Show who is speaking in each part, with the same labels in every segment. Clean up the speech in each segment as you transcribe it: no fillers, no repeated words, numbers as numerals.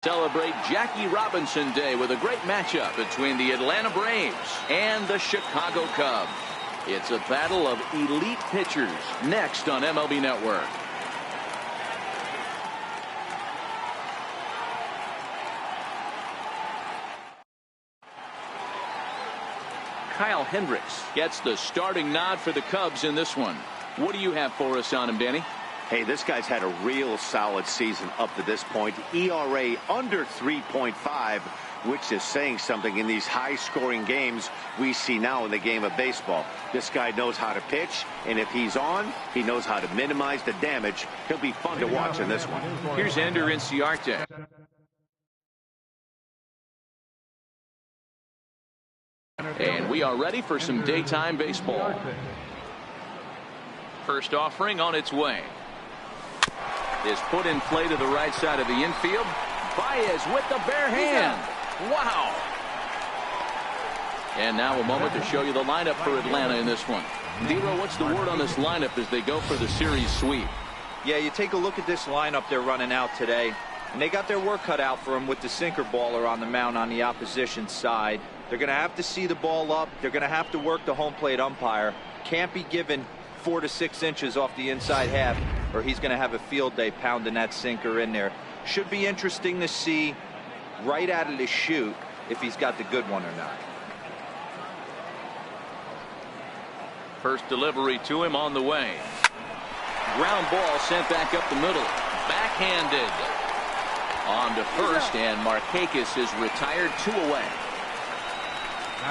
Speaker 1: Celebrate Jackie Robinson Day with a great matchup between the Atlanta Braves and the Chicago Cubs. It's a battle of elite pitchers next on MLB Network. Kyle Hendricks gets the starting nod for the Cubs in this one. What do you have for us on him, Danny?
Speaker 2: Hey, this guy's had a real solid season up to this point. ERA under 3.5, which is saying something in these high-scoring games we see now in the game of baseball. This guy knows how to pitch, and if he's on, he knows how to minimize the damage. He'll be fun to watch in this one.
Speaker 1: Here's Ender Inciarte. And we are ready for some daytime baseball. First offering on its way. Is put in play to the right side of the infield. Baez with the bare hand. Wow. And now a moment to show you the lineup for Atlanta in this one. Dero, what's the word on this lineup as they go for the series sweep?
Speaker 3: Yeah, you take a look at this lineup they're running out today, and they got their work cut out for them with the sinker baller on the mound on the opposition side. They're going to have to see the ball up. They're going to have to work the home plate umpire. Can't be given 4 to 6 inches off the inside half, or he's going to have a field day pounding that sinker in there. Should be interesting to see right out of the chute if he's got the good one or not.
Speaker 1: First delivery to him on the way. Ground ball sent back up the middle. Backhanded. On to first, and Markakis is retired 2 away.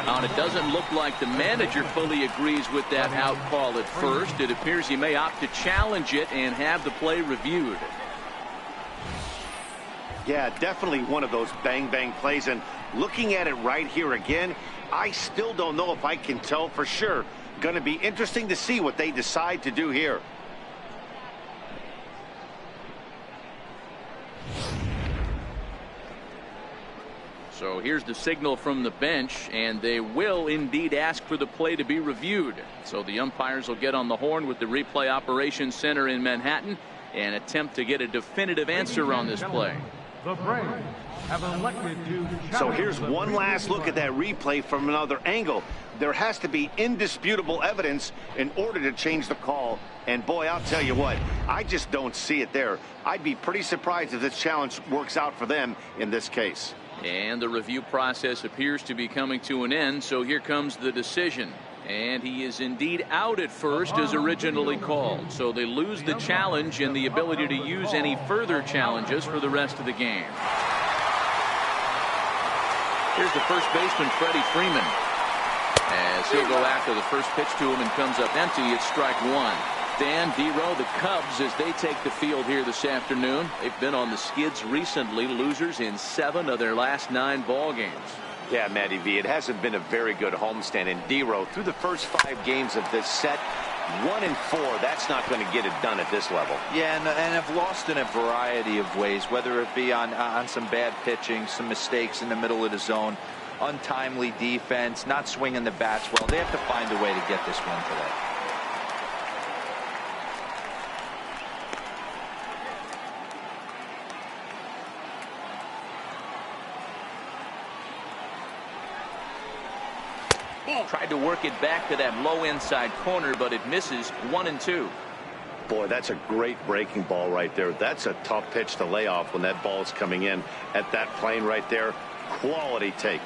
Speaker 1: Now, it doesn't look like the manager fully agrees with that out call at first. It appears he may opt to challenge it and have the play reviewed.
Speaker 2: Yeah, definitely one of those bang-bang plays. And looking at it right here again, I still don't know if I can tell for sure. Going to be interesting to see what they decide to do here.
Speaker 1: So here's the signal from the bench, and they will indeed ask for the play to be reviewed. So the umpires will get on the horn with the replay operations center in Manhattan and attempt to get a definitive answer on this play.
Speaker 4: The Braves have elected to.
Speaker 2: So here's one last look at that replay from another angle. There has to be indisputable evidence in order to change the call. And boy, I'll tell you what, I just don't see it there. I'd be pretty surprised if this challenge works out for them in this case.
Speaker 1: And the review process appears to be coming to an end, so here comes the decision. And he is indeed out at first as originally called. So they lose the challenge and the ability to use any further challenges for the rest of the game. Here's the first baseman, Freddie Freeman. As he'll go after the first pitch to him and comes up empty, it's strike 1. Dan, Dero, the Cubs, as they take the field here this afternoon. They've been on the skids recently, losers in 7 of their last 9 ball games.
Speaker 2: Yeah, Matty V, it hasn't been a very good homestand. And Dero, through the first 5 games of this set, 1 and 4, that's not going to get it done at this level.
Speaker 3: Yeah, and have lost in a variety of ways, whether it be on some bad pitching, some mistakes in the middle of the zone, untimely defense, not swinging the bats well. They have to find a way to get this one today.
Speaker 1: Tried to work it back to that low inside corner, but it misses. 1 and 2.
Speaker 2: Boy, that's a great breaking ball right there. That's a tough pitch to lay off when that ball's coming in at that plane right there. Quality take.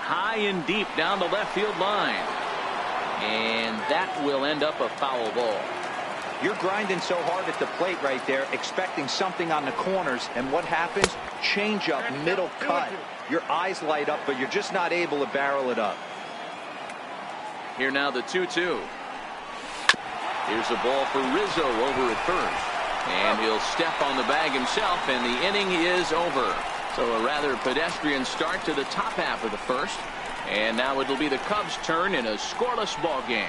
Speaker 1: High and deep down the left field line. And that will end up a foul ball.
Speaker 3: You're grinding so hard at the plate right there, expecting something on the corners, and what happens? Change up, middle cut. Your eyes light up, but you're just not able to barrel it up.
Speaker 1: Here now the 2-2. Here's a ball for Rizzo over at first. And he'll step on the bag himself, and the inning is over. So a rather pedestrian start to the top half of the first. And now it'll be the Cubs' turn in a scoreless ball game.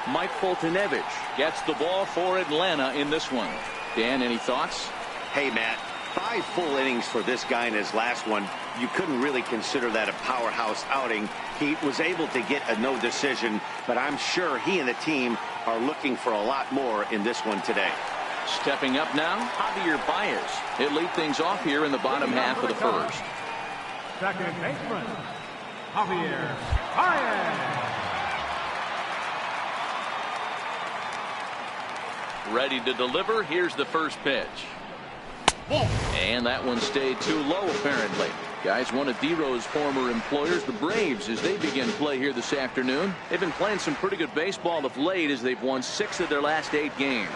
Speaker 1: Mike Foltynewicz gets the ball for Atlanta in this one. Dan, any thoughts?
Speaker 2: Hey, Matt, 5 full innings for this guy in his last one. You couldn't really consider that a powerhouse outing. He was able to get a no decision, but I'm sure he and the team are looking for a lot more in this one today.
Speaker 1: Stepping up now, Javier Baez. He'll lead things off here in the bottom half of the first.
Speaker 4: Second baseman, Javier Baez.
Speaker 1: Ready to deliver. Here's the first pitch. And that one stayed too low, apparently. Guys, one of D-Row's former employers, the Braves, as they begin play here this afternoon. They've been playing some pretty good baseball of late as they've won 6 of their last 8 games.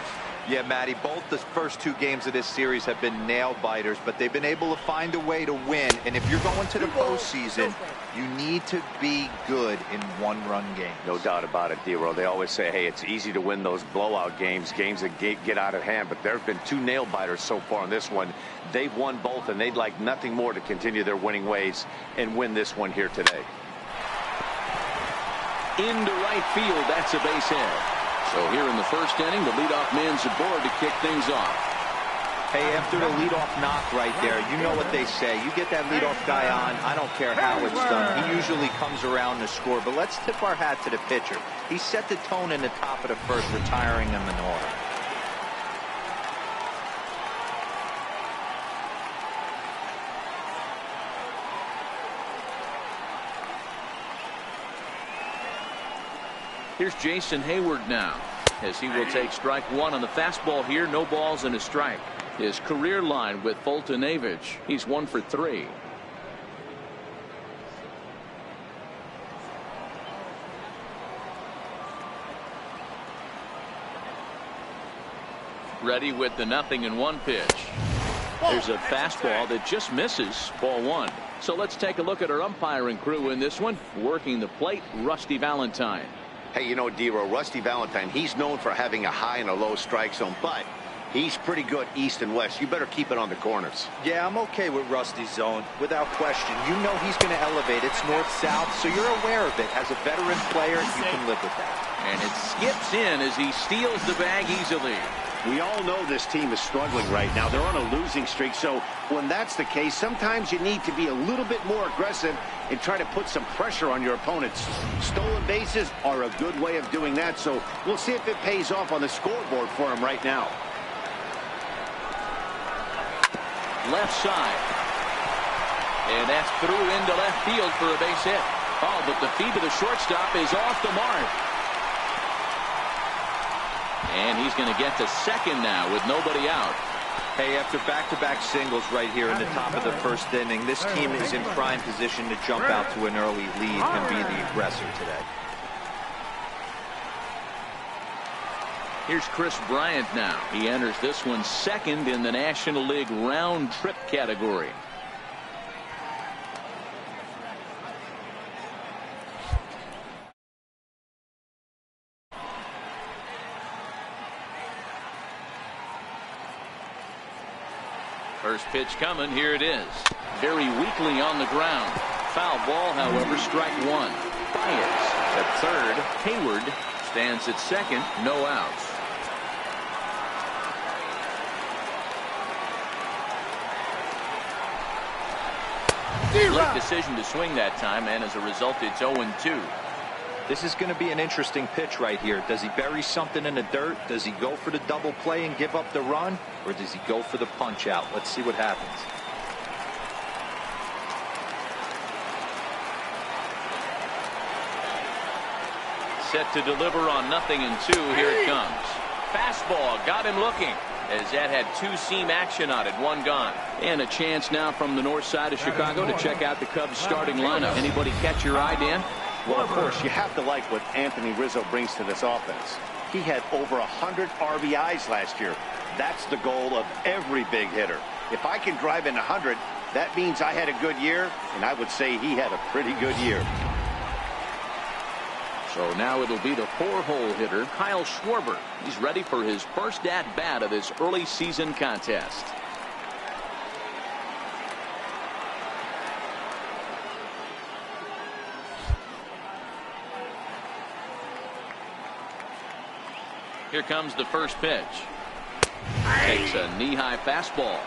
Speaker 3: Yeah, Matty, both the first 2 games of this series have been nail-biters, but they've been able to find a way to win. And if you're going to the postseason, you need to be good in one-run games.
Speaker 2: No doubt about it, D-Row. They always say, hey, it's easy to win those blowout games that get out of hand, but there have been 2 nail-biters so far in this one. They've won both, and they'd like nothing more to continue their winning ways and win this one here today.
Speaker 1: Into right field, that's a base hit. So here in the first inning, the leadoff man's aboard to kick things off.
Speaker 3: Hey, after the leadoff knock right there, you know what they say. You get that leadoff guy on, I don't care how it's done. He usually comes around to score. But let's tip our hat to the pitcher. He set the tone in the top of the first, retiring him in order.
Speaker 1: Here's Jason Hayward now, as he will take strike 1 on the fastball here. No balls and a strike. His career line with Foltynewicz, he's 1 for 3. Ready with the 0-1 pitch. There's a fastball that just misses, ball 1. So let's take a look at our umpiring crew in this one. Working the plate, Rusty Valentine.
Speaker 2: Hey, you know, D-Row, Rusty Valentine, he's known for having a high and a low strike zone, but he's pretty good east and west. You better keep it on the corners.
Speaker 3: Yeah, I'm okay with Rusty's zone, without question. You know he's going to elevate. It's north-south, so you're aware of it. As a veteran player, you can live with that.
Speaker 1: And it skips in as he steals the bag easily.
Speaker 2: We all know this team is struggling right now. They're on a losing streak, so when that's the case, sometimes you need to be a little bit more aggressive and try to put some pressure on your opponents. Stolen bases are a good way of doing that, so we'll see if it pays off on the scoreboard for him right now.
Speaker 1: Left side. And that's through into left field for a base hit. Oh, but the feet of the shortstop is off the mark. And he's going to get to second now with nobody out.
Speaker 3: Hey, after back-to-back singles right here in the top of the first inning, this team is in prime position to jump out to an early lead and be the aggressor today.
Speaker 1: Here's Chris Bryant now. He enters this one second in the National League round trip category. First pitch coming. Here it is. Very weakly on the ground. Foul ball, however, strike 1. Baez at third. Hayward stands at second. No outs. Late decision to swing that time, and as a result, it's 0-2.
Speaker 3: This is going to be an interesting pitch right here. Does he bury something in the dirt? Does he go for the double play and give up the run? Or does he go for the punch out? Let's see what happens.
Speaker 1: Set to deliver on 0-2. Here it comes. Fastball got him looking, as that had 2-seam action on it. 1 gone. And a chance now from the north side of Chicago to check out the Cubs starting lineup. Anybody catch your eye, Dan?
Speaker 2: Well, of course, you have to like what Anthony Rizzo brings to this offense. He had over 100 RBIs last year. That's the goal of every big hitter. If I can drive in 100, that means I had a good year, and I would say he had a pretty good year.
Speaker 1: So now it'll be the 4-hole hitter, Kyle Schwarber. He's ready for his first at-bat of this early season contest. Here comes the first pitch. Takes a knee-high fastball.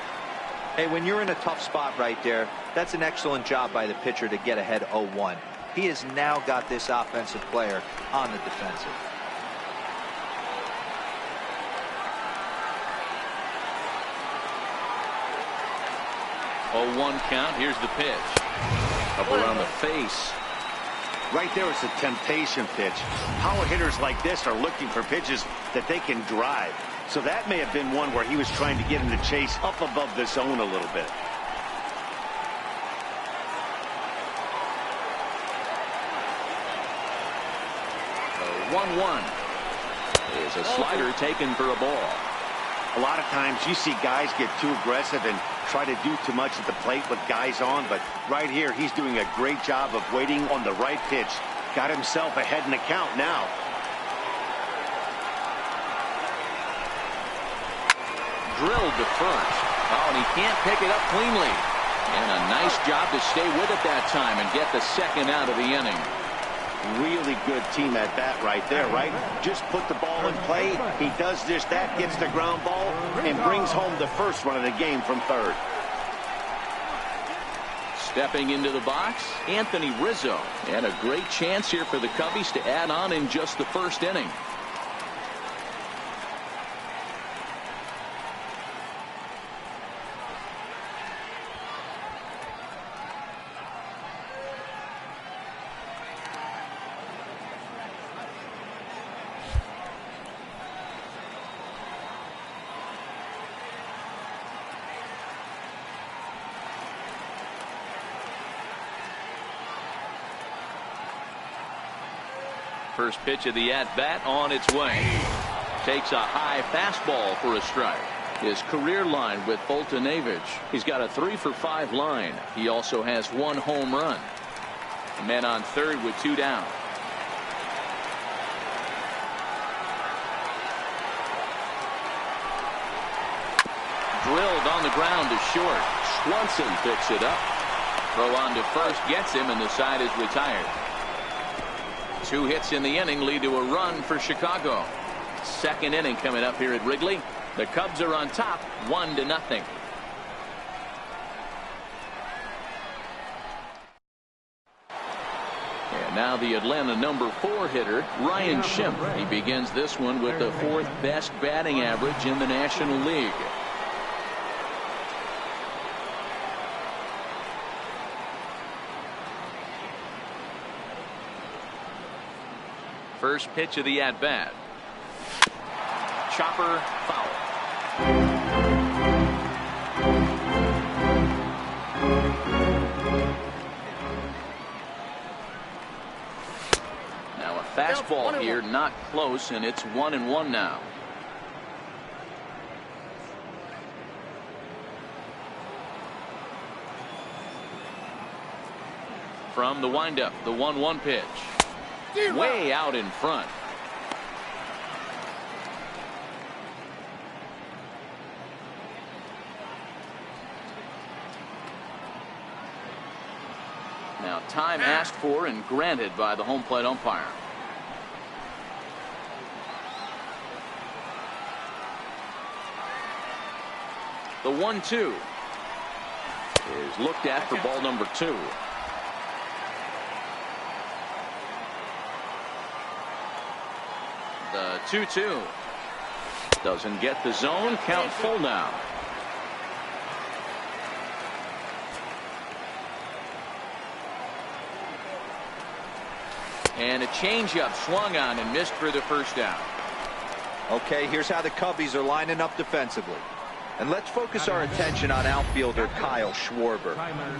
Speaker 3: Hey, when you're in a tough spot right there, that's an excellent job by the pitcher to get ahead 0-1. He has now got this offensive player on the defensive.
Speaker 1: 0-1 count. Here's the pitch. Up around the face.
Speaker 2: Right there is a temptation pitch. Power hitters like this are looking for pitches that they can drive. So that may have been one where he was trying to get him to chase up above the zone a little bit.
Speaker 1: 1-1. Is a slider taken for a ball.
Speaker 2: A lot of times you see guys get too aggressive and try to do too much at the plate with guys on, but right here he's doing a great job of waiting on the right pitch. Got himself ahead in the count now.
Speaker 1: Drilled to first. Oh, and he can't pick it up cleanly. And a nice job to stay with it that time and get the second out of the inning.
Speaker 2: Really good team at bat right there, right? Just put the ball in play. He does just that, gets the ground ball, and brings home the first run of the game from third.
Speaker 1: Stepping into the box, Anthony Rizzo. And a great chance here for the Cubbies to add on in just the first inning. First pitch of the at-bat on its way. Takes a high fastball for a strike. His career line with Boltonevich. He's got a 3-for-5 line. He also has 1 home run. Men on third with 2 down. Drilled on the ground to short. Swanson picks it up. Throw on to first gets him, and the side is retired. 2 hits in the inning lead to a run for Chicago. Second inning coming up here at Wrigley. The Cubs are on top 1-0. And now the Atlanta number 4 hitter, Ryan Schimpf. He begins this one with the 4th best batting average in the National League. First pitch of the at-bat. Chopper foul. Now a fastball here, not close, and it's 1-1 now. From the windup, the 1-1 pitch. Way out in front. Now time asked for and granted by the home plate umpire. The 1-2 is looked at for ball number 2. The 2-2 doesn't get the zone. Count full now. And a changeup swung on and missed for the first down.
Speaker 3: Okay, here's how the Cubbies are lining up defensively. And let's focus our attention on outfielder Kyle Schwarber.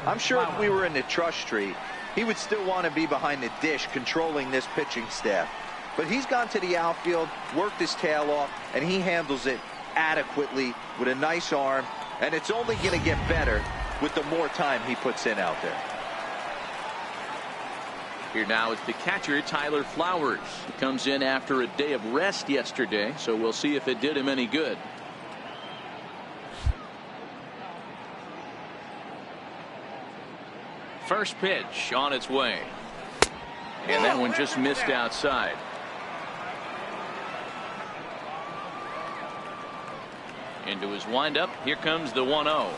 Speaker 3: I'm sure if we were in the trust tree, he would still want to be behind the dish controlling this pitching staff. But he's gone to the outfield, worked his tail off, and he handles it adequately with a nice arm. And it's only going to get better with the more time he puts in out there.
Speaker 1: Here now is the catcher, Tyler Flowers. He comes in after a day of rest yesterday, so we'll see if it did him any good. First pitch on its way. And that one just missed outside. Into his windup. Here comes the 1-0.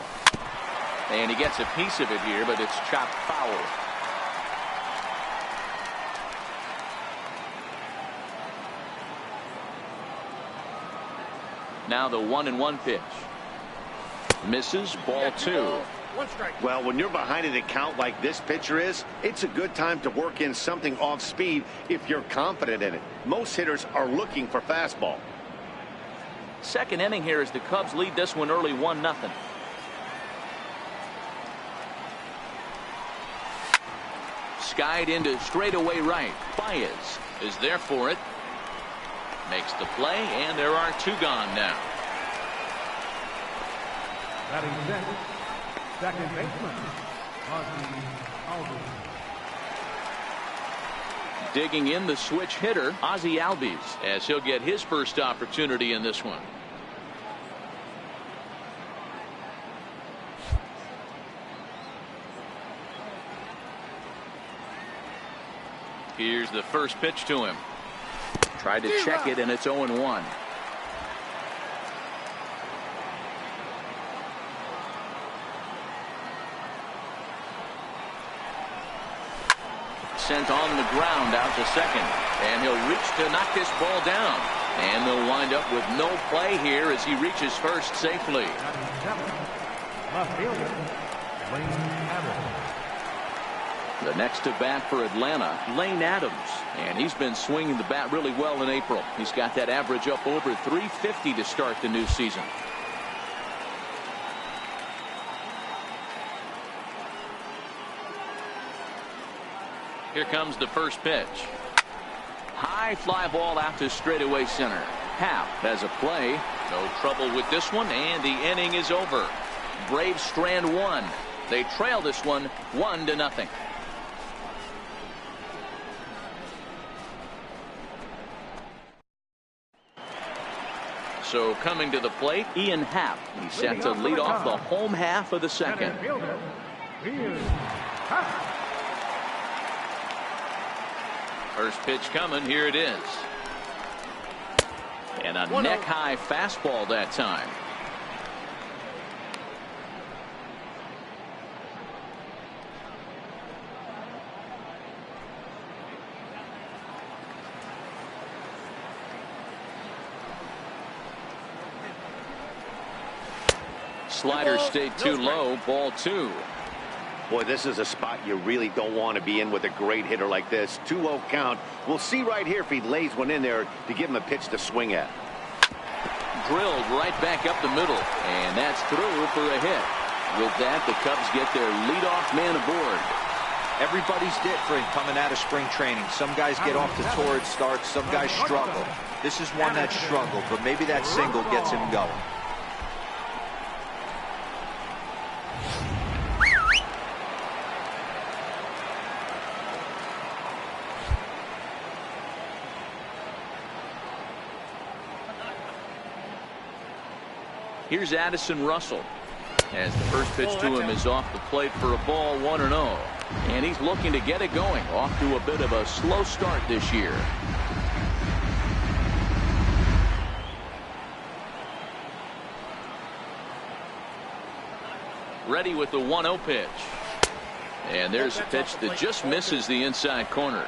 Speaker 1: And he gets a piece of it here, but it's chopped foul. Now the 1-1 pitch. Misses, ball 2.
Speaker 4: One strike.
Speaker 2: Well, when you're behind in a count like this pitcher is, it's a good time to work in something off speed if you're confident in it. Most hitters are looking for fastball.
Speaker 1: Second inning here as the Cubs lead this one early 1-0. Skied into straightaway right. Baez is there for it. Makes the play, and there are 2 gone now.
Speaker 4: Batting sixth, second baseman, Ozzie Albies.
Speaker 1: Digging in the switch hitter, Ozzie Albies, as he'll get his first opportunity in this one. Here's the first pitch to him. Tried to check it, and it's 0-1. Sent on the ground out to second, and he'll reach to knock this ball down, and they'll wind up with no play here as he reaches first safely.
Speaker 4: Batting seventh, left fielder, Lane Adams.
Speaker 1: The next to bat for Atlanta, Lane Adams, and he's been swinging the bat really well in April. He's got that average up over 350 to start the new season. Here comes the first pitch. High fly ball out to straightaway center. Happ has a play. No trouble with this one, and the inning is over. Braves strand 1. They trail this one 1-0. So coming to the plate, Ian Happ. He's set to lead off the home half of the second.
Speaker 4: Center fielder, Ian Happ.
Speaker 1: First pitch coming. Here it is. And a neck-high fastball that time. Slider stayed too low. Ball 2.
Speaker 2: Boy, this is a spot you really don't want to be in with a great hitter like this. 2-0 count. We'll see right here if he lays one in there to give him a pitch to swing at.
Speaker 1: Drilled right back up the middle, and that's through for a hit. With that, the Cubs get their leadoff man aboard.
Speaker 3: Everybody's different coming out of spring training. Some guys get off to torrid starts, some guys struggle. This is one that struggled, but maybe that single gets him going.
Speaker 1: Here's Addison Russell, as the first pitch to him is off the plate for a ball, 1-0. And he's looking to get it going. Off to a bit of a slow start this year. Ready with the 1-0 pitch. And there's a pitch that just misses the inside corner.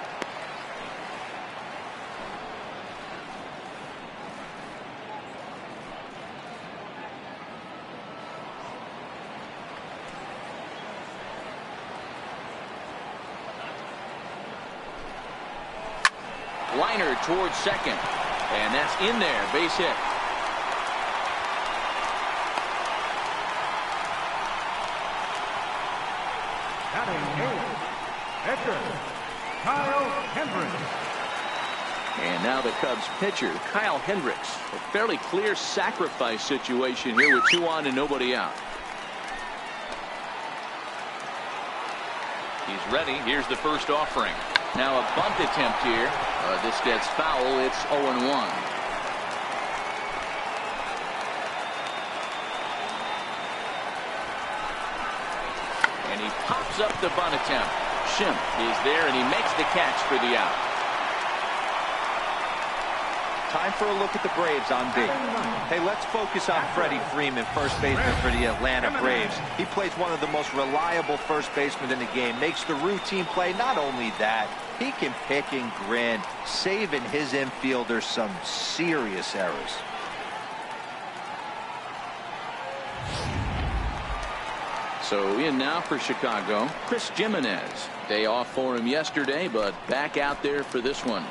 Speaker 1: Liner towards second, and that's in there. Base hit.
Speaker 4: Batting eighth, pitcher, Kyle Hendricks.
Speaker 1: And now the Cubs pitcher, Kyle Hendricks. A fairly clear sacrifice situation here with 2 on and nobody out. He's ready. Here's the first offering. Now a bunt attempt here. This gets foul. It's 0-1. And he pops up the bunt attempt. Schimpf is there, and he makes the catch for the out.
Speaker 3: Time for a look at the Braves on D. Hey, let's focus on Freddie Freeman, first baseman for the Atlanta Braves. He plays one of the most reliable first basemen in the game. Makes the routine play. Not only that, he can pick and grin, saving his infielders some serious errors.
Speaker 1: So in now for Chicago, Chris Jimenez. Day off for him yesterday, but back out there for this one.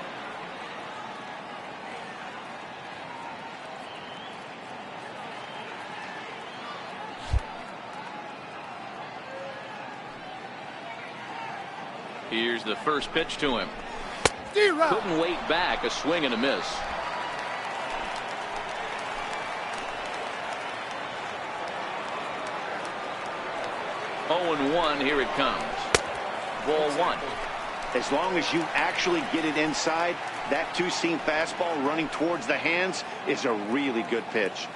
Speaker 1: Here's the first pitch to him. Couldn't wait back. A swing and a miss. 0-1. Here it comes. Ball one.
Speaker 2: As long as you actually get it inside, that two-seam fastball running towards the hands is a really good pitch.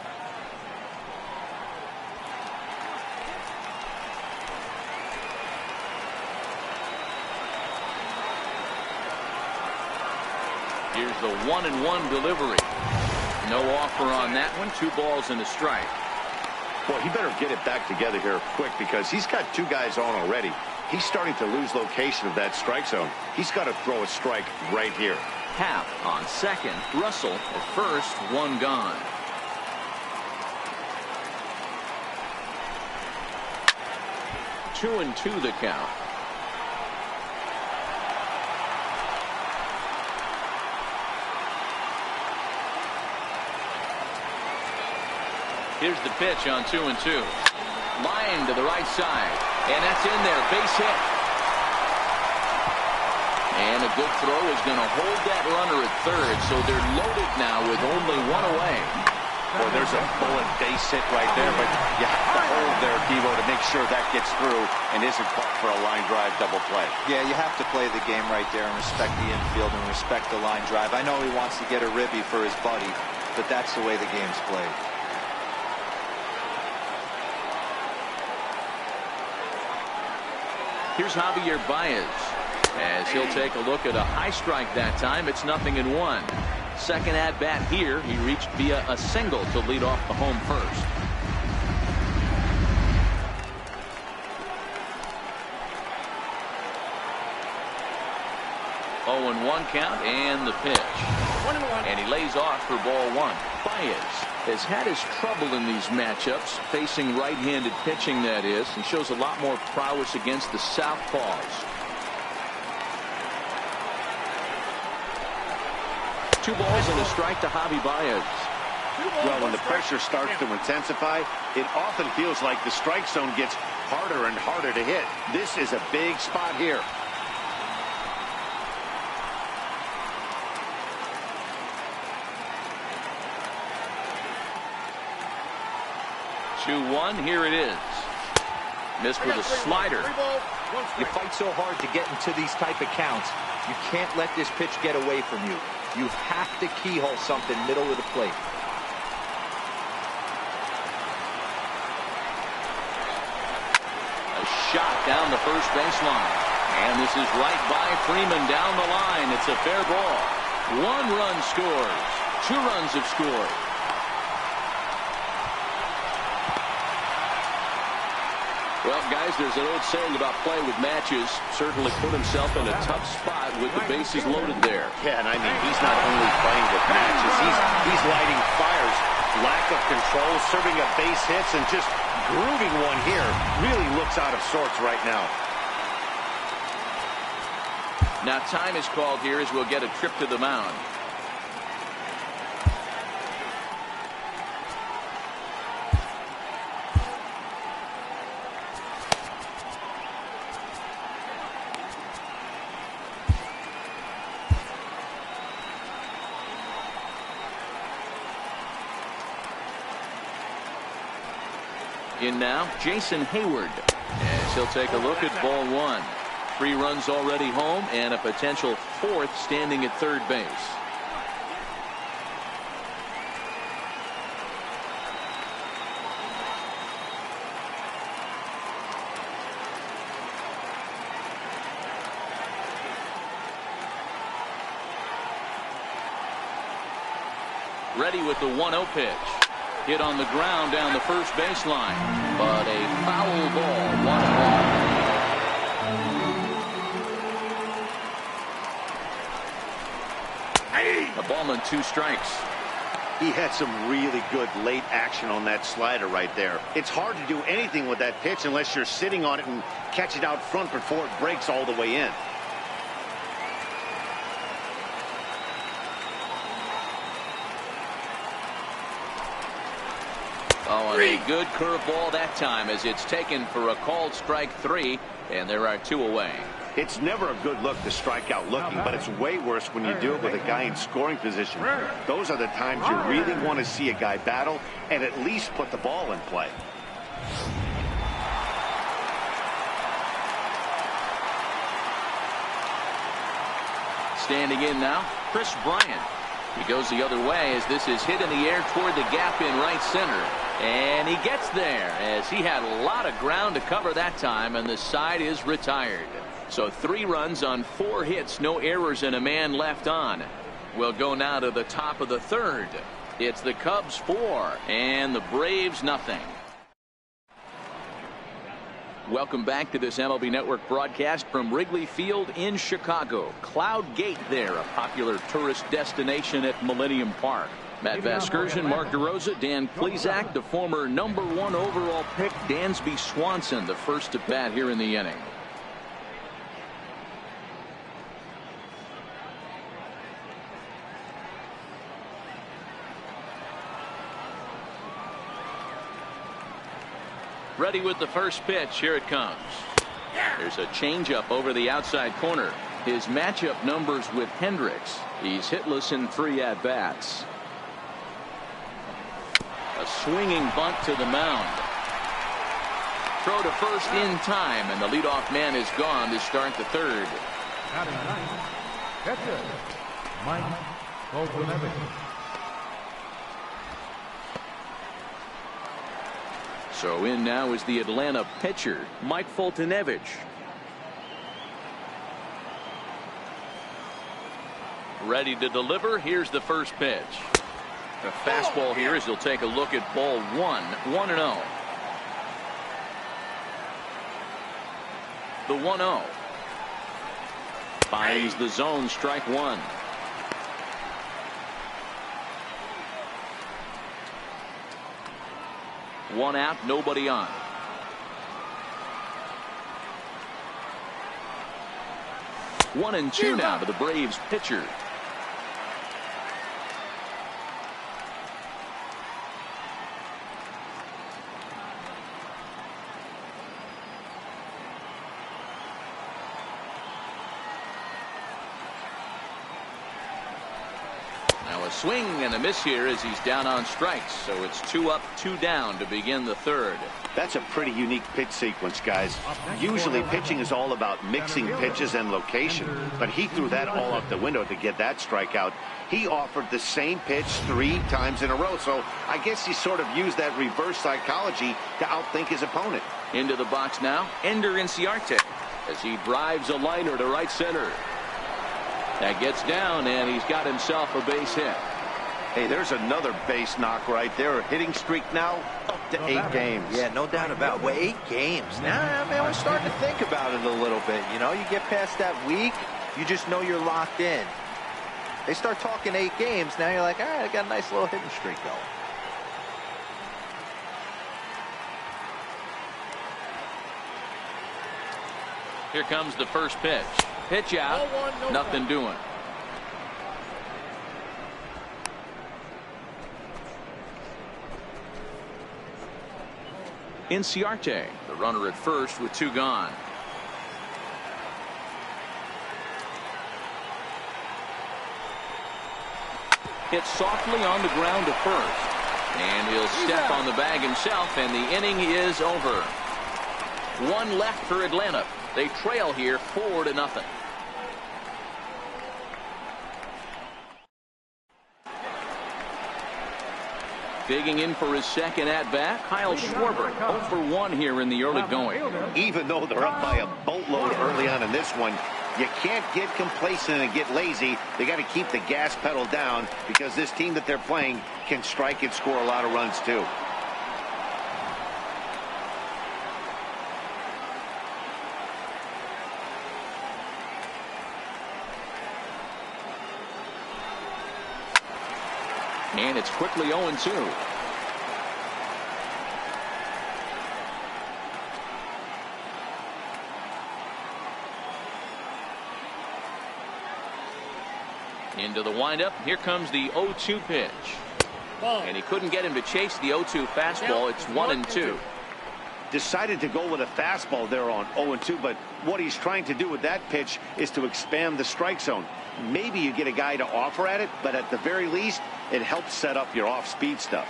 Speaker 1: Here's the 1-1 delivery. No offer on that one. 2 balls and a strike.
Speaker 2: Boy, he better get it back together here quick because he's got 2 guys on already. He's starting to lose location of that strike zone. He's got to throw a strike right here.
Speaker 1: Happ on second. Russell at first. 1 gone. Two and 2 the count. Here's the pitch on 2-2. Line to the right side. And that's in there. Base hit. And a good throw is going to hold that runner at third. So they're loaded now with only 1 away.
Speaker 2: Boy, there's a bullet base hit right there. But you have to hold there, Devo, to make sure that gets through and isn't caught for a line drive double play.
Speaker 3: Yeah, you have to play the game right there and respect the infield and respect the line drive. I know he wants to get a ribby for his buddy, but that's the way the game's played.
Speaker 1: Here's Javier Baez as he'll take a look at a high strike that time. It's 0-1. Second at bat here. He reached via a single to lead off the home first. Oh, 1 count and the pitch. 1-1. And he lays off for ball 1. Baez has had his trouble in these matchups, facing right-handed pitching, that is, and shows a lot more prowess against the southpaws. 2 balls and a strike to Javi Baez.
Speaker 2: Well, when the pressure starts to intensify, it often feels like the strike zone gets harder and harder to hit. This is a big spot here.
Speaker 1: Here it is. Missed with a slider.
Speaker 3: You fight so hard to get into these type of counts. You can't let this pitch get away from you. You have to keyhole something middle of the plate.
Speaker 1: A shot down the first baseline. And this is right by Freeman down the line. It's a fair ball. 1 run scores. 2 runs have scored. Well, guys, there's an old saying about playing with matches. Certainly put himself in a tough spot with the bases loaded there.
Speaker 2: Yeah, and I mean, he's not only playing with matches, he's lighting fires. Lack of control, serving up base hits, and just grooving one here. Really looks out of sorts right now.
Speaker 1: Now time is called here as we'll get a trip to the mound. In now, Jason Hayward, as he'll take a look at ball 1. 3 runs already home and a potential 4th standing at third base. Ready with the 1-0 pitch. Hit on the ground down the first baseline, but a foul ball. 1-1. A ball and 2 strikes.
Speaker 2: He had some really good late action on that slider right there. It's hard to do anything with that pitch unless you're sitting on it and catch it out front before it breaks all the way in.
Speaker 1: Oh, and a good curveball that time as it's taken for a called strike 3, and there are 2 away.
Speaker 2: It's never a good look to strike out looking, but it's way worse when you do it with a guy in scoring position. Those are the times you really want to see a guy battle and at least put the ball in play.
Speaker 1: Standing in now, Chris Bryant. He goes the other way as this is hit in the air toward the gap in right center. And he gets there as he had a lot of ground to cover that time, and the side is retired. So 3 runs on 4 hits, no errors, and a man left on. We'll go now to the top of the 3rd. It's the Cubs 4 and the Braves nothing. Welcome back to this MLB Network broadcast from Wrigley Field in Chicago. Cloud Gate there, a popular tourist destination at Millennium Park. Matt Vasgersian, Mark DeRosa, Dan Plesac, the former #1 overall pick, Dansby Swanson, the first to bat here in the inning. Ready with the first pitch. Here it comes. There's a changeup over the outside corner. His matchup numbers with Hendricks. He's hitless in 3 at-bats. A swinging bunt to the mound. Throw to first in time, and the leadoff man is gone to start the 3rd.
Speaker 4: Batting ninth, catcher, Mike Fultonevich.
Speaker 1: So in now is the Atlanta pitcher, Mike Fultonevich. Ready to deliver. Here's the first pitch. A fastball here as he'll take a look at ball 1, 1-0. The 1-0. Finds the zone, strike 1. One out, nobody on. One and two now to the Braves pitcher. Swing and a miss here as he's down on strikes. So it's 2 up, 2 down to begin the 3rd.
Speaker 2: That's a pretty unique pitch sequence, guys. Usually pitching is all about mixing pitches and location, but he threw that all out the window to get that strikeout. He offered the same pitch 3 times in a row, so I guess he sort of used that reverse psychology to outthink his opponent.
Speaker 1: Into the box now, Ender Inciarte as he drives a liner to right center. That gets down, and he's got himself a base hit.
Speaker 2: Hey, there's another base knock right there. A hitting streak now up to 8 games.
Speaker 3: Yeah, no doubt about it. Well, 8 games. Now, man, we're starting to think about it a little bit. You know, you get past that week, you just know you're locked in. They start talking 8 games, now you're like, all right, I got a nice little hitting streak going.
Speaker 1: Here comes the first pitch. Pitch out. Nothing doing. Inciarte, the runner at first with 2 gone. Hit softly on the ground to first. And he'll step on the bag himself, and the inning is over. 1 left for Atlanta. They trail here 4-0. Digging in for his second at-bat, Kyle Schwarber, 0 for 1 here in the early going.
Speaker 2: Even though they're up by a boatload early on in this one, you can't get complacent and get lazy. They got to keep the gas pedal down because this team that they're playing can strike and score a lot of runs too.
Speaker 1: And it's quickly 0-2. Into the windup. Here comes the 0-2 pitch. And he couldn't get him to chase the 0-2 fastball. It's 1-2.
Speaker 2: Decided to go with a fastball there on 0-2, but what he's trying to do with that pitch is to expand the strike zone. Maybe you get a guy to offer at it, but at the very least, it helps set up your off-speed stuff.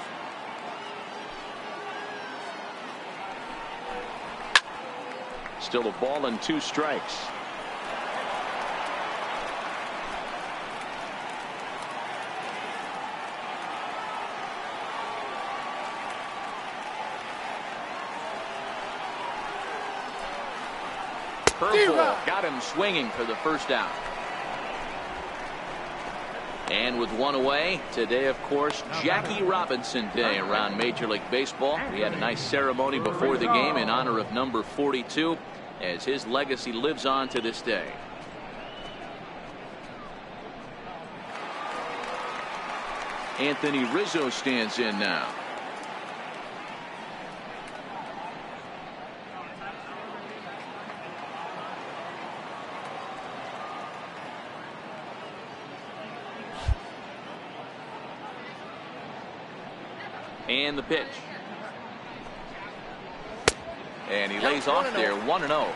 Speaker 1: Still a ball and 2 strikes. Curveball got him swinging for the first out. And with 1 away, today, of course, Jackie Robinson Day around Major League Baseball. We had a nice ceremony before the game in honor of number 42, as his legacy lives on to this day. Anthony Rizzo stands in now. And the pitch. And he lays off there, 1-0.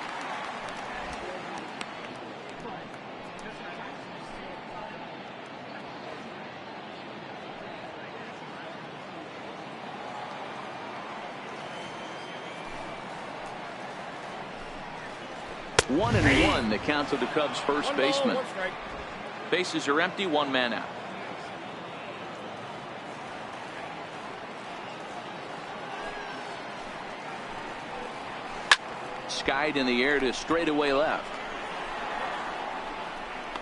Speaker 1: One and one, the count to the Cubs' first baseman. Bases are empty, 1 man out. Skied in the air to straightaway left.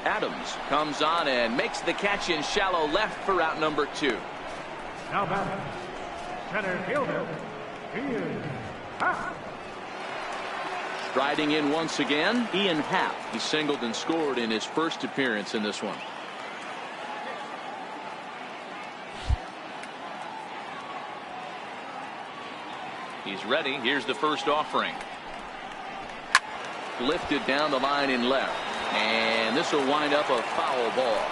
Speaker 1: Adams comes on and makes the catch in shallow left for out number 2.
Speaker 4: Now back, center fielder, Ian Happ.
Speaker 1: Striding in once again, Ian Happ. He singled and scored in his first appearance in this one. He's ready. Here's the first offering. Lifted down the line in left, and this will wind up a foul ball.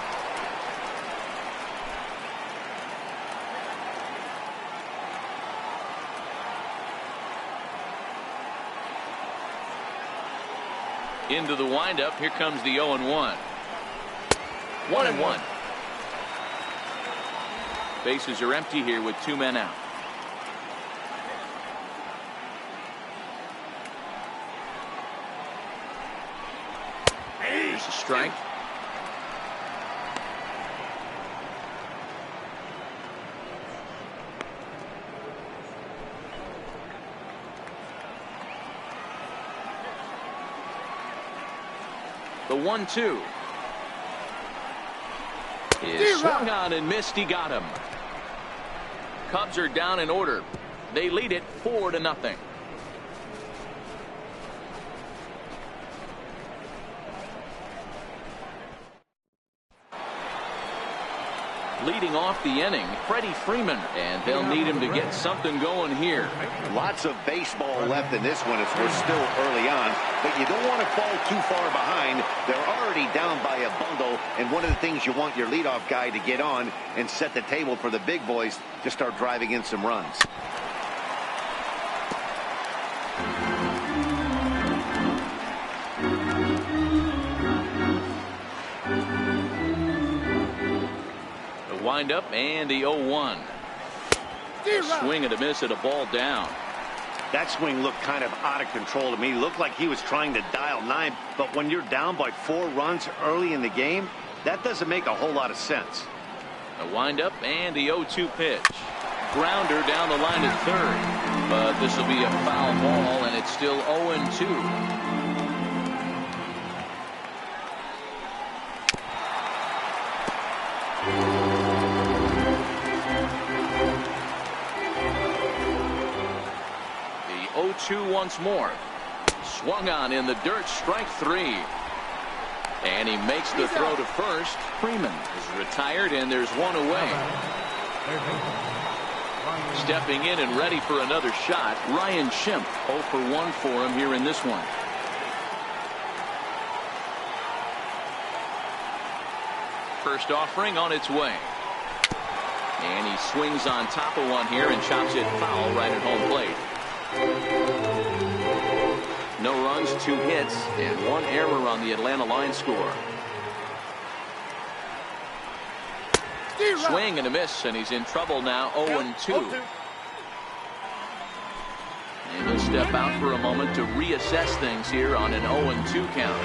Speaker 1: Into the windup. Here comes the 0-1. 1-1. Bases are empty here with 2 men out. There's a strike. The 1-2 is swung on and missed. He got him. Cubs are down in order. They lead it 4-0. Leading off the inning, Freddie Freeman, and they'll need him to get something going here.
Speaker 2: Lots of baseball left in this one as we're still early on, but you don't want to fall too far behind. They're already down by a bundle, and one of the things you want your leadoff guy to get on and set the table for the big boys to start driving in some runs.
Speaker 1: Wind up and the 0-1. Swing and a miss at a ball down.
Speaker 2: That swing looked kind of out of control to me. Looked like he was trying to dial 9, but when you're down by 4 runs early in the game, that doesn't make a whole lot of sense.
Speaker 1: A wind up and the 0-2 pitch. Grounder down the line at third, but this will be a foul ball, and it's still 0-2. The 0-2 once more. Swung on in the dirt, strike 3. And he makes the throw to first. Freeman is retired, and there's 1 away. Stepping in and ready for another shot, Ryan Schimpf. 0 for 1 for him here in this one. First offering on its way. And he swings on top of one here and chops it foul right at home plate. No runs, 2 hits, and 1 error on the Atlanta line score. Swing and a miss, and he's in trouble now, 0-2. And he'll step out for a moment to reassess things here on an 0-2 count.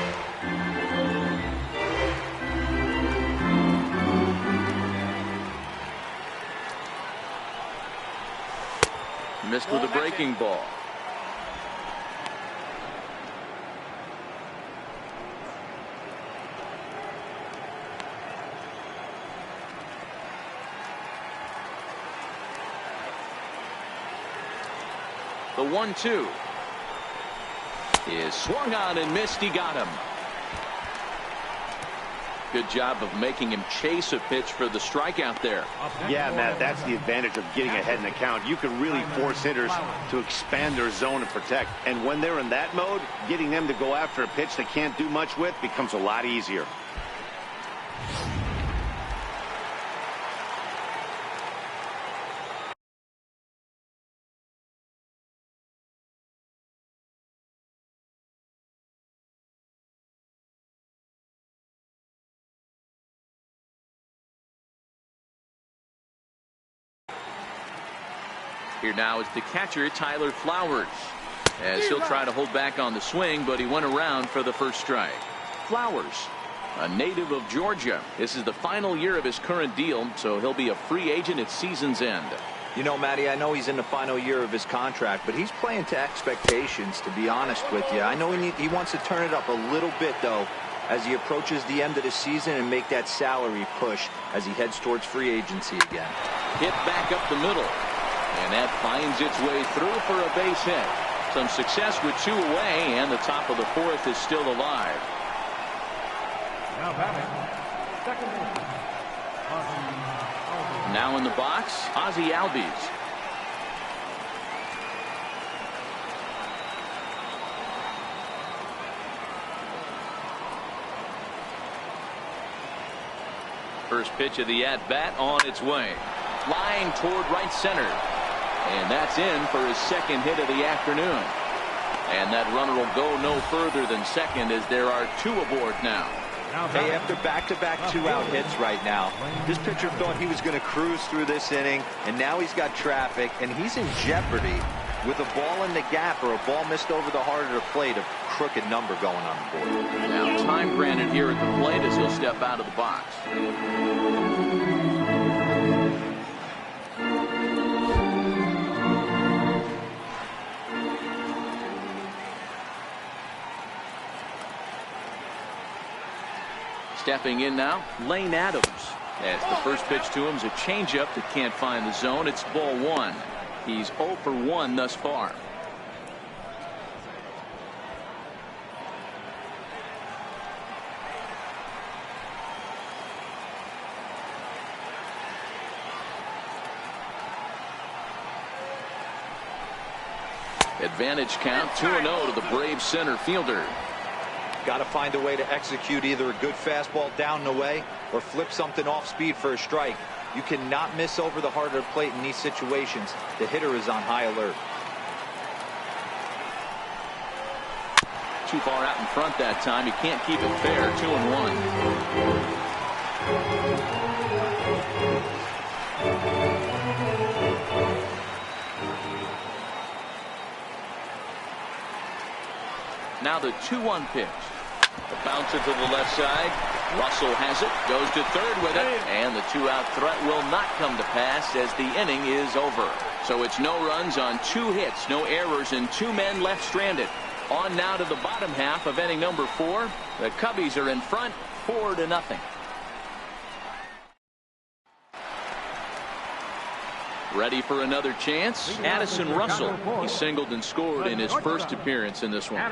Speaker 1: Missed with a breaking ball. The 1-2 is swung on and missed. He got him. Good job of making him chase a pitch for the strikeout there.
Speaker 2: Yeah, Matt, that's the advantage of getting ahead in the count. You can really force hitters to expand their zone and protect. And when they're in that mode, getting them to go after a pitch they can't do much with becomes a lot easier.
Speaker 1: Here now is the catcher, Tyler Flowers, as he'll try to hold back on the swing, but he went around for the first strike. Flowers, a native of Georgia. This is the final year of his current deal, so he'll be a free agent at season's end.
Speaker 3: You know, Matty, I know he's in the final year of his contract, but he's playing to expectations, to be honest with you. I know he wants to turn it up a little bit, though, as he approaches the end of the season and make that salary push as he heads towards free agency again.
Speaker 1: Hit back up the middle. And that finds its way through for a base hit. Some success with 2 away, and the top of the 4th is still alive.
Speaker 4: Now batting, second baseman,
Speaker 1: Now in the box, Ozzie Albies. First pitch of the at-bat on its way. Flying toward right center. And that's in for his second hit of the afternoon. And that runner will go no further than second as there are 2 aboard now.
Speaker 3: Hey, after back-to-back 2-out hits right now, this pitcher thought he was going to cruise through this inning, and now he's got traffic, and he's in jeopardy with a ball in the gap or a ball missed over the heart of the plate, a crooked number going on the board.
Speaker 1: Now time granted here at the plate as he'll step out of the box. Stepping in now, Lane Adams. As the first pitch to him is a changeup that can't find the zone. It's ball 1. He's 0 for 1 thus far. Advantage count 2-0 to the Braves center fielder.
Speaker 3: Got to find a way to execute either a good fastball down the way or flip something off speed for a strike. You cannot miss over the heart of the plate in these situations. The hitter is on high alert.
Speaker 1: Too far out in front that time. He can't keep it fair. 2-1. Now the 2-1 pitch. The bouncer to the left side. Russell has it, goes to third with it, and the 2-out threat will not come to pass as the inning is over. So it's no runs on 2 hits, no errors, and 2 men left stranded. On now to the bottom half of inning number 4. The Cubbies are in front, 4-0. Ready for another chance? Addison Russell. He singled and scored in his first appearance in this one.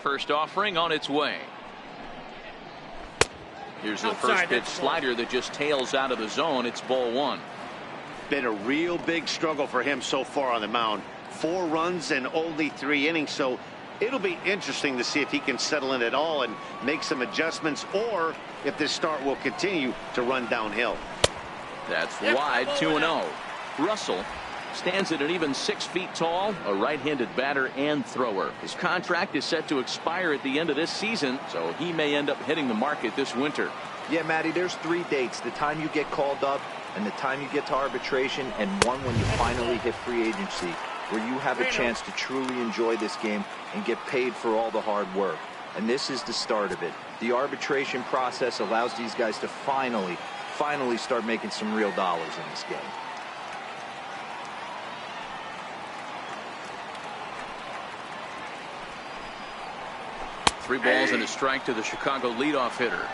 Speaker 1: First offering on its way. Here's the first pitch slider that just tails out of the zone. It's ball one.
Speaker 2: Been a real big struggle for him so far on the mound. 4 runs in only 3 innings, so it'll be interesting to see if he can settle in at all and make some adjustments, or if this start will continue to run downhill.
Speaker 1: That's wide, 2-0. Russell stands at an even 6 feet tall, a right-handed batter and thrower. His contract is set to expire at the end of this season, so he may end up hitting the market this winter.
Speaker 3: Yeah, Matty, there's 3 dates: the time you get called up, and the time you get to arbitration, and one when you finally hit free agency, where you have a chance to truly enjoy this game and get paid for all the hard work. And this is the start of it. The arbitration process allows these guys to finally start making some real dollars in this game.
Speaker 1: Three balls and a strike to the Chicago leadoff hitter.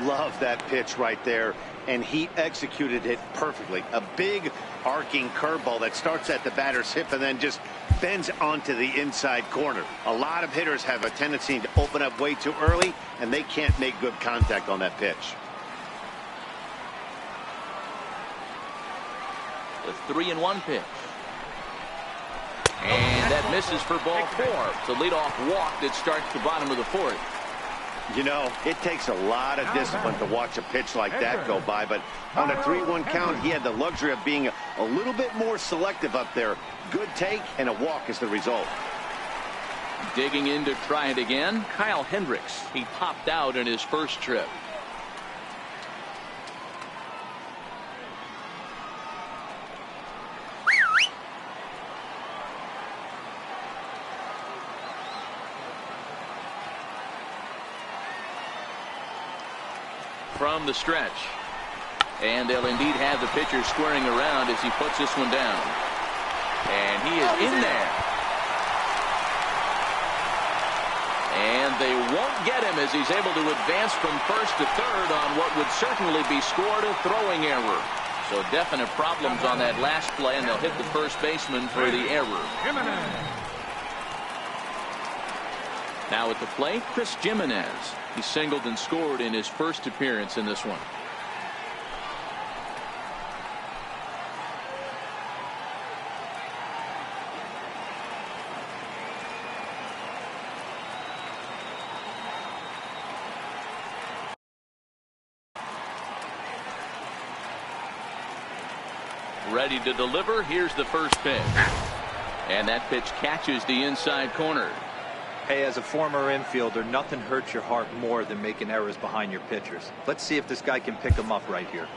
Speaker 2: Love that pitch right there, and he executed it perfectly. A big arcing curveball that starts at the batter's hip and then just bends onto the inside corner. A lot of hitters have a tendency to open up way too early, and they can't make good contact on that pitch.
Speaker 1: The 3-1 pitch. And that misses for ball 4. It's a leadoff walk that starts the bottom of the 4th.
Speaker 2: You know, it takes a lot of discipline to watch a pitch like that go by, but on a 3-1 count, he had the luxury of being a little bit more selective up there. Good take, and a walk is the result.
Speaker 1: Digging in to try it again, Kyle Hendricks. He popped out in his first trip. From the stretch, and they'll indeed have the pitcher squaring around as he puts this one down, and he is in there, and they won't get him as he's able to advance from first to third on what would certainly be scored a throwing error. So definite problems on that last play, and they'll hit the first baseman for the error. Now at the plate, Chris Jimenez. He singled and scored in his first appearance in this one. Ready to deliver. Here's the first pitch. And that pitch catches the inside corner.
Speaker 3: Hey, as a former infielder, nothing hurts your heart more than making errors behind your pitchers. Let's see if this guy can pick them up right here.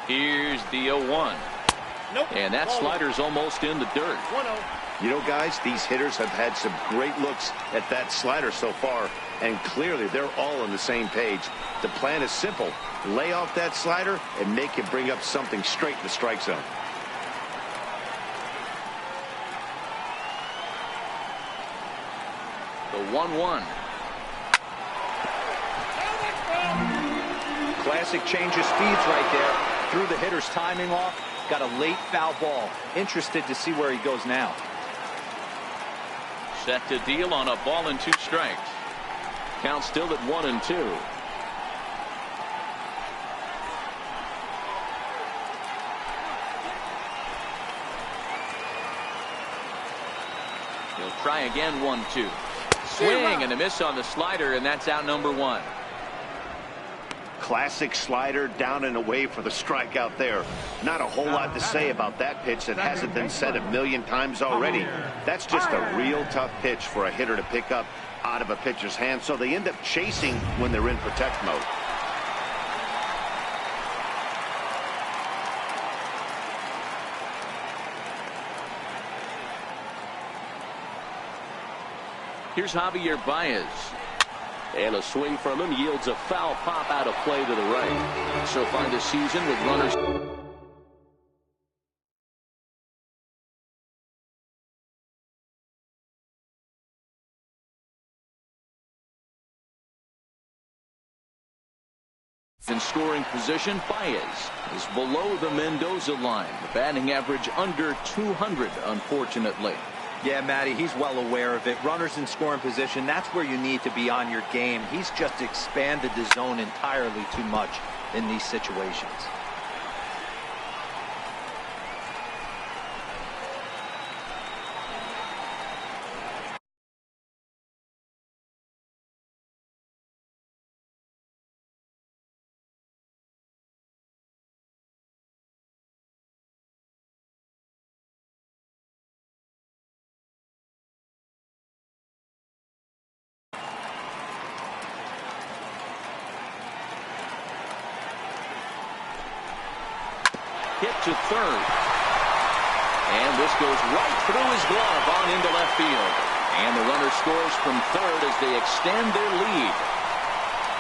Speaker 1: Here's the 0-1. Nope. And that slider's almost in the dirt.
Speaker 2: 1-0. You know, guys, these hitters have had some great looks at that slider so far, and clearly they're all on the same page. The plan is simple. Lay off that slider and make it bring up something straight in the strike zone.
Speaker 1: The 1-1.
Speaker 3: Classic change of speeds right there. Threw the hitter's timing off. Got a late foul ball. Interested to see where he goes now.
Speaker 1: Set to deal on a ball and 2 strikes. Count still at 1-2. He'll try again, 1-2. Swing and a miss on the slider, and that's out number 1.
Speaker 2: Classic slider down and away for the strikeout there. Not a whole lot to say about that pitch that hasn't been said a million times already. That's just a real tough pitch for a hitter to pick up out of a pitcher's hand, so they end up chasing when they're in protect mode.
Speaker 1: Here's Javier Baez. And a swing from him yields a foul pop out of play to the right. So far this season with runners. In scoring position, Baez is below the Mendoza line. The batting average under 200, unfortunately.
Speaker 3: Yeah, Matty, he's well aware of it. Runners in scoring position, that's where you need to be on your game. He's just expanded the zone entirely too much in these situations.
Speaker 1: Hit to third. And this goes right through his glove on into left field. And the runner scores from third as they extend their lead.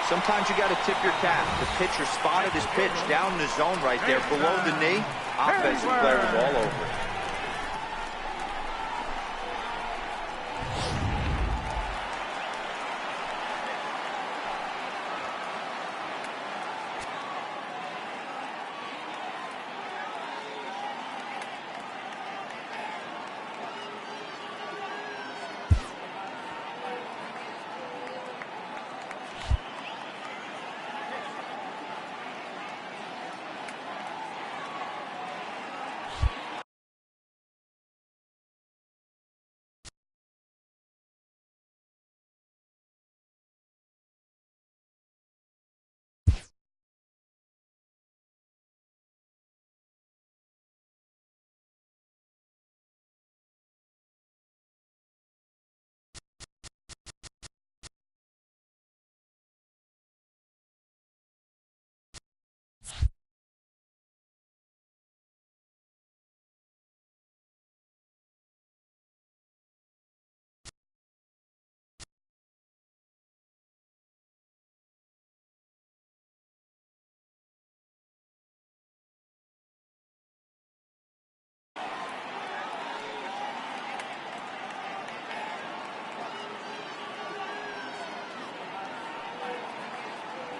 Speaker 3: Sometimes you got to tip your cap. The pitcher spotted his pitch down in the zone right there below the knee. Offensive player was all over it.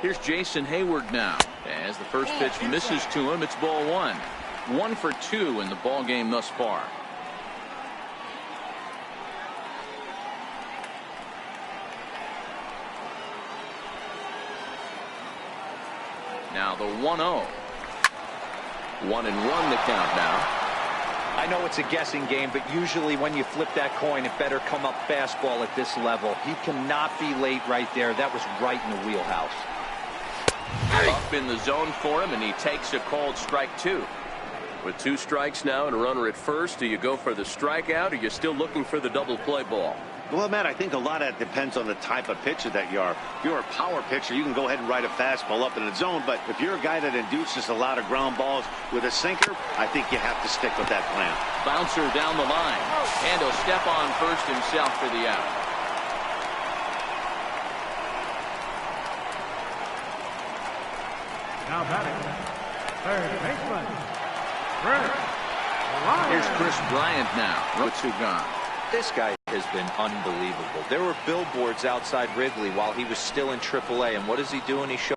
Speaker 1: Here's Jason Hayward now. As the first pitch misses to him, it's ball one. 1 for 2 in the ball game thus far. Now the 1-0. 1-1 the count now.
Speaker 3: I know it's a guessing game, but usually when you flip that coin, it better come up fastball at this level. He cannot be late right there. That was right in the wheelhouse.
Speaker 1: Up in the zone for him, and he takes a called strike 2.
Speaker 5: With 2 strikes now and a runner at first, do you go for the strikeout, or are you still looking for the double play ball?
Speaker 2: Well, Matt, I think a lot of that depends on the type of pitcher that you are. If you're a power pitcher, you can go ahead and ride a fastball up in the zone. But if you're a guy that induces a lot of ground balls with a sinker, I think you have to stick with that plan.
Speaker 1: Bouncer down the line. And he'll step on first himself for the out.
Speaker 4: Now batting, third baseman,
Speaker 1: Here's Chris Bryant now. Roots gone.
Speaker 3: This guy has been unbelievable. There were billboards outside Wrigley while he was still in AAA, and what is he doing? He showed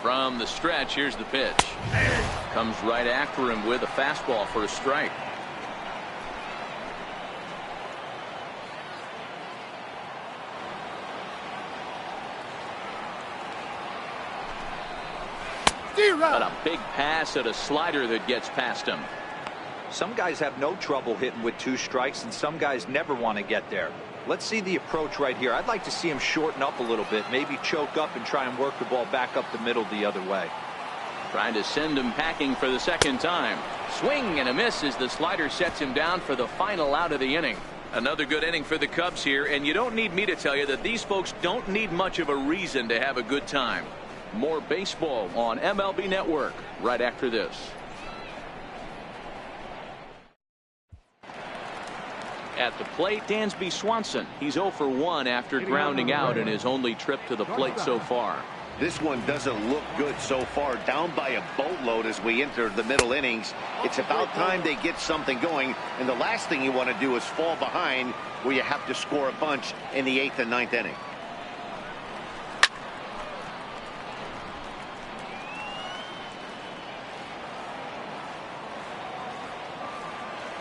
Speaker 1: from the stretch. Here's the pitch. Comes right after him with a fastball for a strike. But a big pass at a slider that gets past him.
Speaker 3: some guys have no trouble hitting with 2 strikes, and some guys never want to get there. Let's see the approach right here. I'd like to see him shorten up a little bit, maybe choke up and try and work the ball back up the middle the other way.
Speaker 1: Trying to send him packing for the second time. Swing and a miss as the slider sets him down for the final out of the inning. Another good inning for the Cubs here, and you don't need me to tell you that these folks don't need much of a reason to have a good time. More baseball on MLB Network right after this. At the plate, Dansby Swanson. He's 0 for 1 after grounding out in his only trip to the plate so far.
Speaker 2: This one doesn't look good so far. Down by a boatload as we enter the middle innings. It's about time they get something going, and the last thing you want to do is fall behind where you have to score a bunch in the 8th and 9th inning.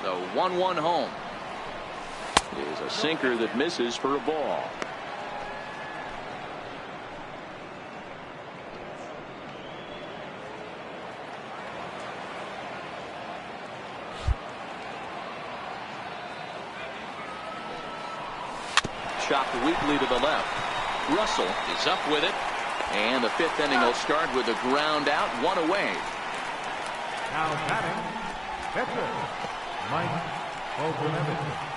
Speaker 1: The 1-1 home is a sinker that misses for a ball. Chopped weakly to the left. Russell is up with it, and the 5th inning will start with a ground out, 1 away.
Speaker 4: Now batting, pitcher, Mike Oberlevin.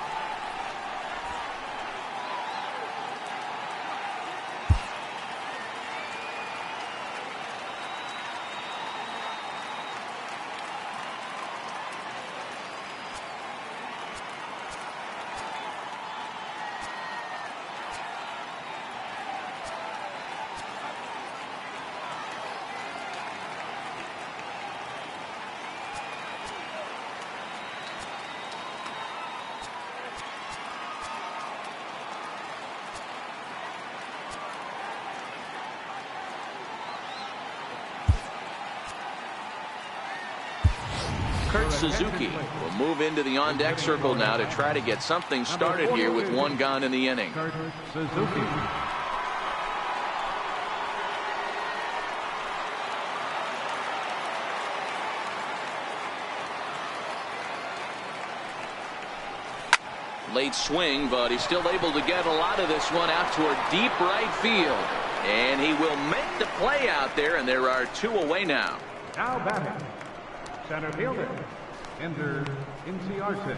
Speaker 1: Kurt Suzuki will move into the on-deck circle now to try to get something started here with 1 gone in the inning.
Speaker 4: Kurt Suzuki.
Speaker 1: Late swing, but he's still able to get a lot of this one out toward deep right field. And he will make the play out there, and there are 2 away now.
Speaker 4: Now batting, center fielder, Ender Inciarte.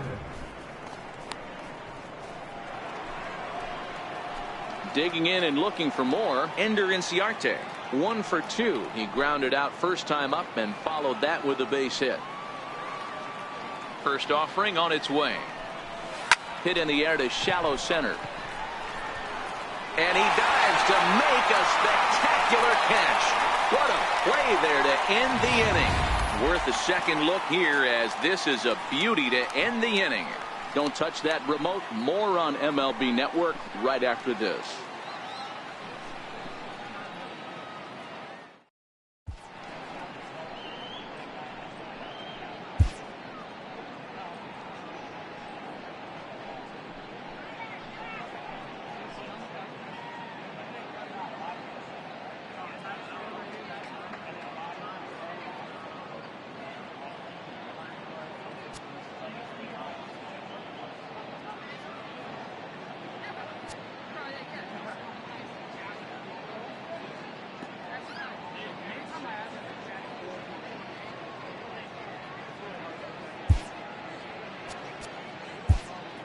Speaker 1: Digging in and looking for more, Ender Inciarte. 1 for 2. He grounded out first time up and followed that with a base hit. First offering on its way. Hit in the air to shallow center. And he dives to make a spectacular catch. What a play there to end the inning. Worth a second look here, as this is a beauty to end the inning. Don't touch that remote. More on MLB Network right after this.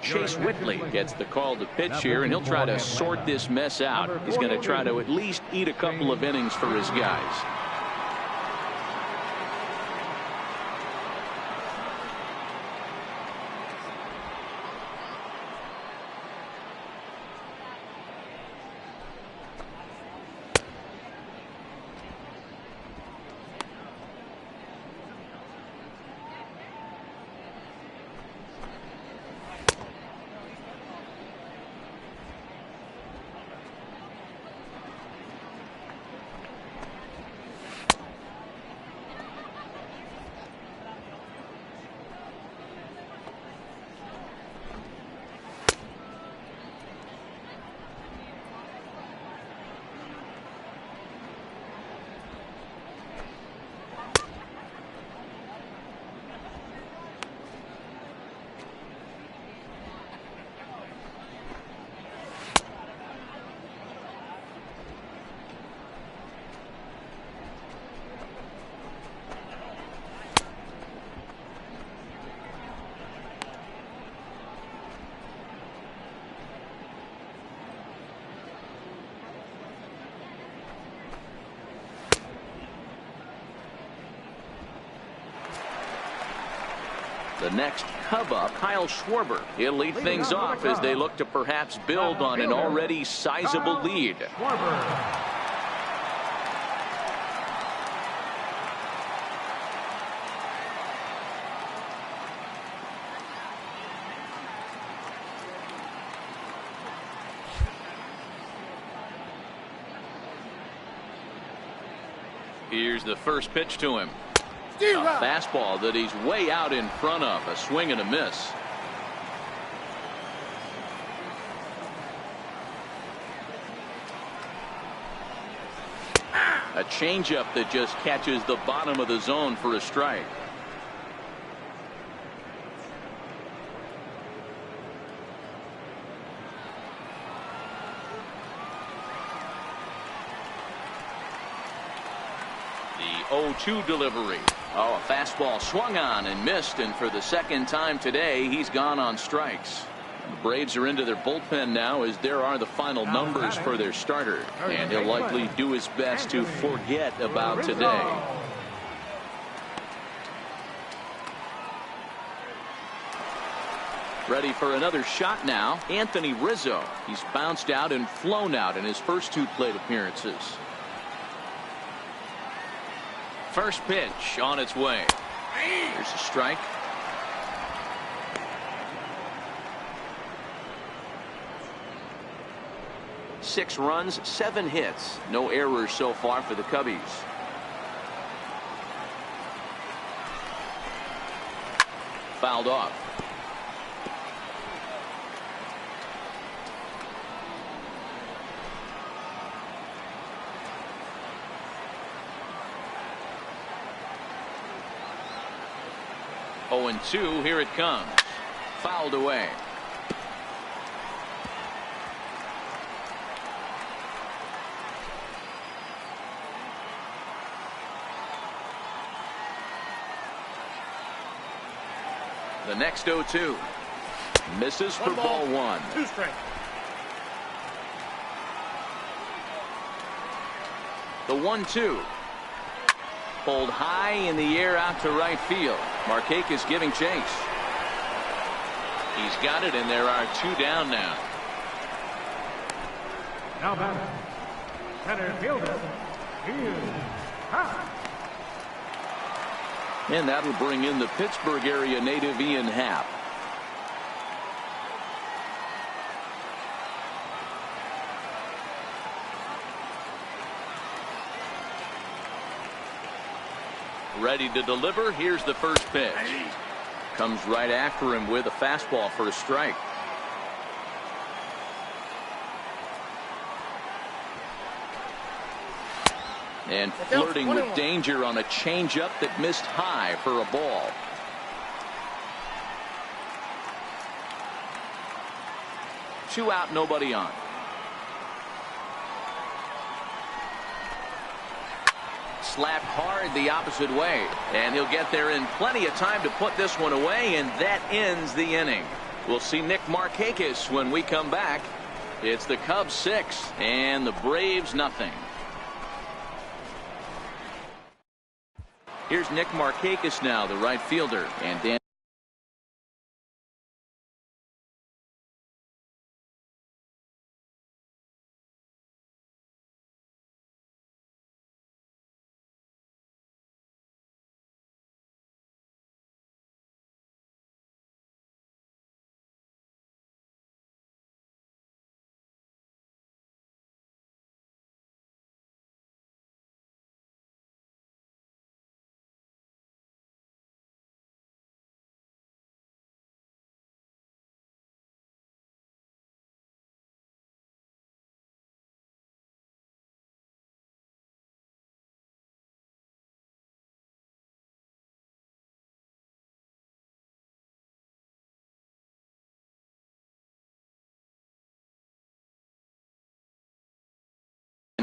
Speaker 1: Chase Whitley gets the call to pitch here, and he'll try to sort this mess out. He's going to try to at least eat a couple of innings for his guys. The next Cub up, Kyle Schwarber. He'll lead things off as they look to perhaps build on an already sizable lead. Here's the first pitch to him. A fastball that he's way out in front of. A swing and a miss. A changeup that just catches the bottom of the zone for a strike. The 0-2 delivery. Oh, a fastball swung on and missed, and for the second time today, he's gone on strikes. The Braves are into their bullpen now as there are the final numbers for their starter, and he'll likely do his best to forget about today. Ready for another shot now, Anthony Rizzo. He's bounced out and flown out in his first two plate appearances. First pitch on its way. Here's a strike. Six runs, 7 hits. No errors so far for the Cubbies. Fouled off. Oh, and 2, here it comes. Fouled away. The next 0-2. Misses for ball 1.
Speaker 6: 2 strikes.
Speaker 1: The 1-2. Pulled high in the air out to right field. Markakis giving chase. He's got it, and there are 2 down now.
Speaker 4: Now batting, center fielder, Ian Happ.
Speaker 1: And that'll bring in the Pittsburgh area native Ian Happ. Ready to deliver. Here's the first pitch. Comes right after him with a fastball for a strike. And flirting with danger on a changeup that missed high for a ball. Two out, nobody on. Slapped hard the opposite way, and he'll get there in plenty of time to put this one away, and that ends the inning. We'll see Nick Markakis when we come back. It's the Cubs 6 and the Braves nothing. Here's Nick Markakis now, the right fielder, and Dan.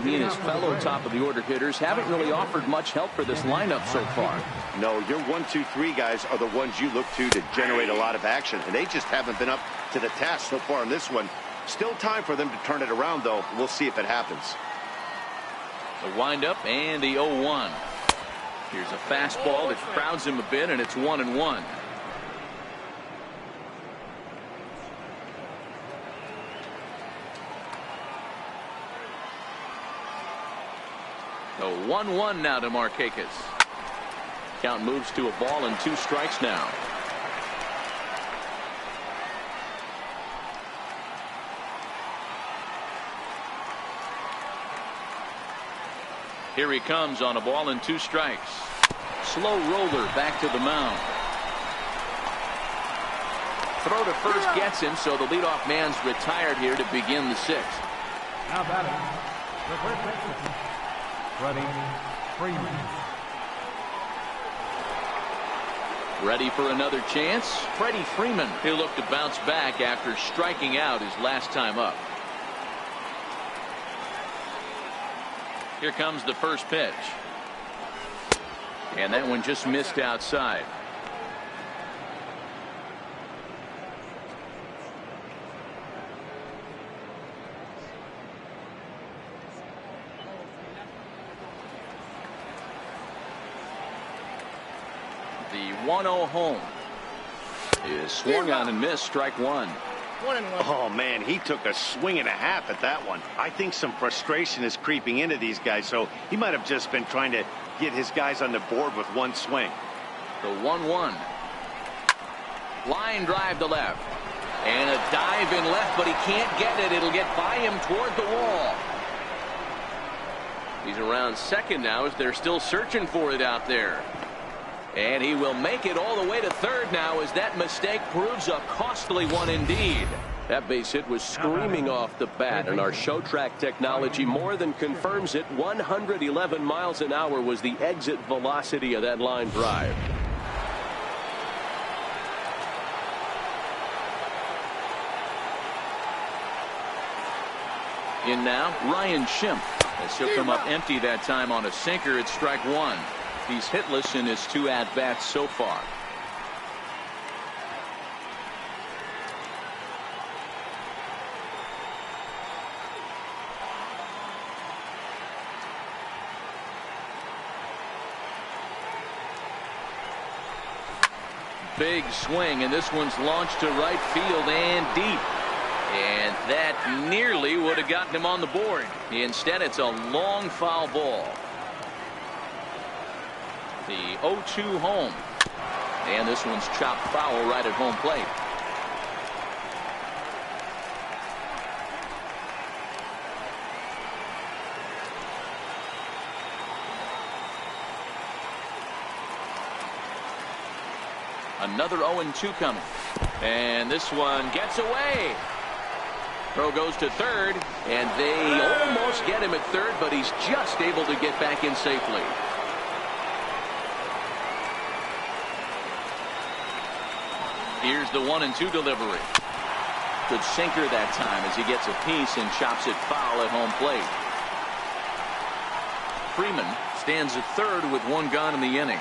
Speaker 1: He and his fellow top of the order hitters haven't really offered much help for this lineup so far.
Speaker 2: No, your 1, 2, 3 guys are the ones you look to generate a lot of action, and they just haven't been up to the task so far in this one. Still time for them to turn it around, though. We'll see if it happens.
Speaker 1: The windup and the 0-1. Here's a fastball that crowds him a bit, and it's 1-1. The 1-1 now to Markakis. Count moves to a ball and 2 strikes now. Here he comes on a ball and 2 strikes. Slow roller back to the mound. Throw to first gets him, so the leadoff man's retired here to begin the 6th.
Speaker 4: Now batting, the first baseman, Freddie Freeman.
Speaker 1: Ready for another chance? Freddie Freeman. He'll look to bounce back after striking out his last time up. Here comes the first pitch. And that one just missed outside. The 1-0 home is swung on and missed. Strike 1.
Speaker 2: Oh, man, he took a swing and a half at that one. I think some frustration is creeping into these guys, so he might have just been trying to get his guys on the board with one swing.
Speaker 1: The 1-1. Line drive to left. And a dive in left, but he can't get it. It'll get by him toward the wall. He's around second now as they're still searching for it out there. And he will make it all the way to third now as that mistake proves a costly one indeed.
Speaker 5: That base hit was screaming off the bat, and our show track technology more than confirms it. 111 miles an hour was the exit velocity of that line drive.
Speaker 1: In now, Ryan Schimpf, as he'll come up empty that time on a sinker. It's strike 1. He's hitless in his 2 at-bats so far. Big swing, and this one's launched to right field and deep. And that nearly would have gotten him on the board. Instead, it's a long foul ball. The 0-2 home. And this one's chopped foul right at home plate. Another 0-2 coming. And this one gets away. Throw goes to third, and they almost get him at third, but he's just able to get back in safely. Here's the 1-2 delivery. Good sinker that time as he gets a piece and chops it foul at home plate. Freeman stands at third with 1 gone in the inning.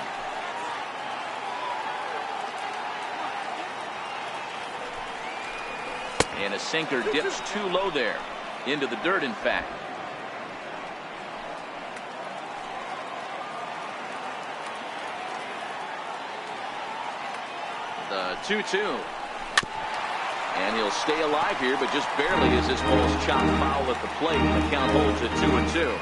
Speaker 1: And a sinker dips too low there. Into the dirt, in fact. The 2-2. And he'll stay alive here, but just barely as his ball's chopped foul at the plate. The count holds at 2-2.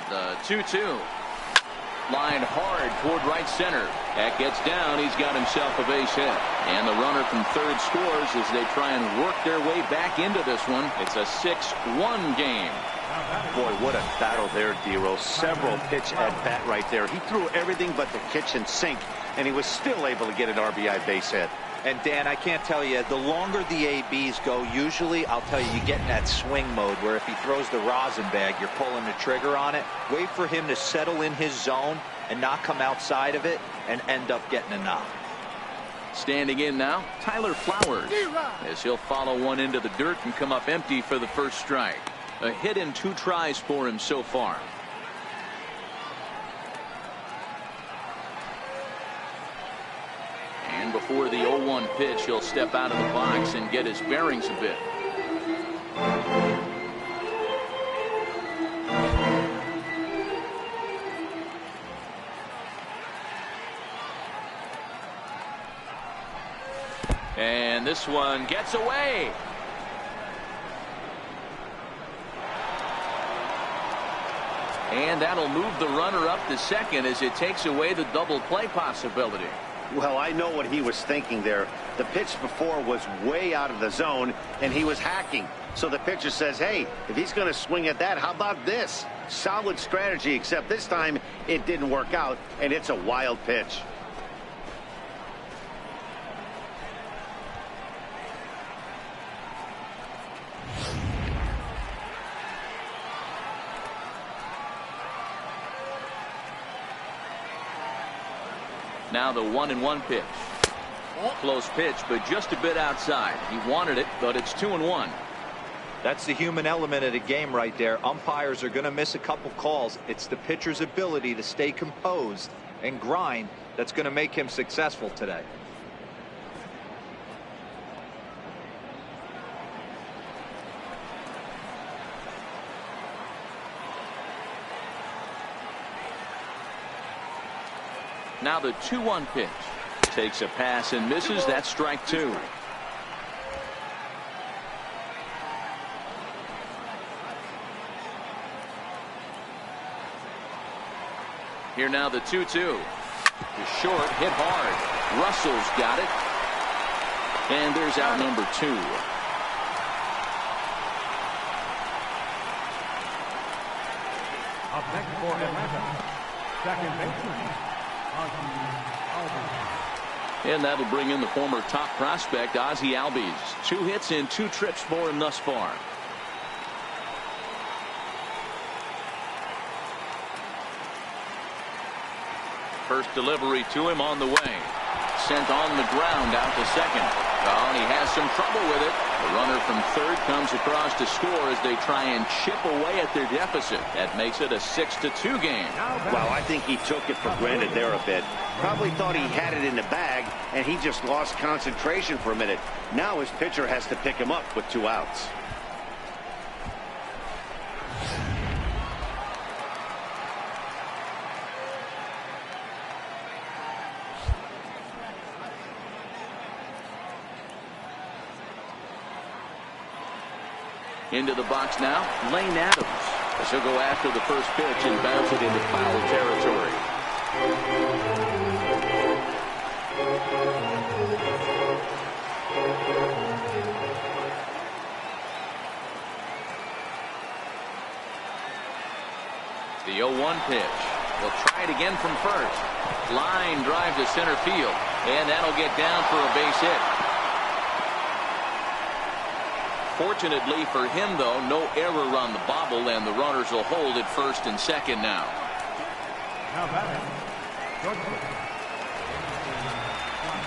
Speaker 1: The 2-2. Line hard toward right center. That gets down. He's got himself a base hit. And the runner from third scores as they try and work their way back into this one. It's a 6-1 game.
Speaker 2: Boy, what a battle there, Dero. Several pitch at bat right there. He threw everything but the kitchen sink, and he was still able to get an RBI base hit.
Speaker 3: And Dan, I can't tell you, the longer the ABs go, usually I'll tell you, you get in that swing mode where if he throws the rosin bag, you're pulling the trigger on it. Wait for him to settle in his zone and not come outside of it and end up getting a knock.
Speaker 1: Standing in now, Tyler Flowers, as he'll follow one into the dirt and come up empty for the first strike. A hit in 2 tries for him so far. And before the 0-1 pitch, he'll step out of the box and get his bearings a bit. And this one gets away. And that'll move the runner up to second as it takes away the double play possibility.
Speaker 2: Well, I know what he was thinking there. The pitch before was way out of the zone, and he was hacking. So the pitcher says, hey, if he's going to swing at that, how about this? Solid strategy, except this time it didn't work out, and it's a wild pitch.
Speaker 1: Now the 1-1 pitch. Close pitch, but just a bit outside. He wanted it, but it's 2-1.
Speaker 3: That's the human element of the game right there. Umpires are going to miss a couple calls. It's the pitcher's ability to stay composed and grind that's going to make him successful today.
Speaker 1: Now the 2-1 pitch. Takes a pass and misses. That's strike two. Here now the 2-2. The short hit hard. Russell's got it. And there's out number 2.
Speaker 4: Up next for Atlanta, second baseman,
Speaker 1: and that'll bring in the former top prospect, Ozzie Albies. 2 hits and 2 trips for him thus far. First delivery to him on the way. Sent on the ground out to second. Oh, and he has some trouble with it. The runner from third comes across to score as they try and chip away at their deficit. That makes it a 6-2 game.
Speaker 2: Well, I think he took it for granted there a bit. Probably thought he had it in the bag, and he just lost concentration for a minute. Now his pitcher has to pick him up with 2 outs.
Speaker 1: Into the box now, Lane Adams. As he'll go after the first pitch and bounce it into foul territory. The 0-1 pitch. We'll try it again from first. Line drive to center field, and that'll get down for a base hit. Fortunately for him, though, no error on the bobble, and the runners will hold at first and second now.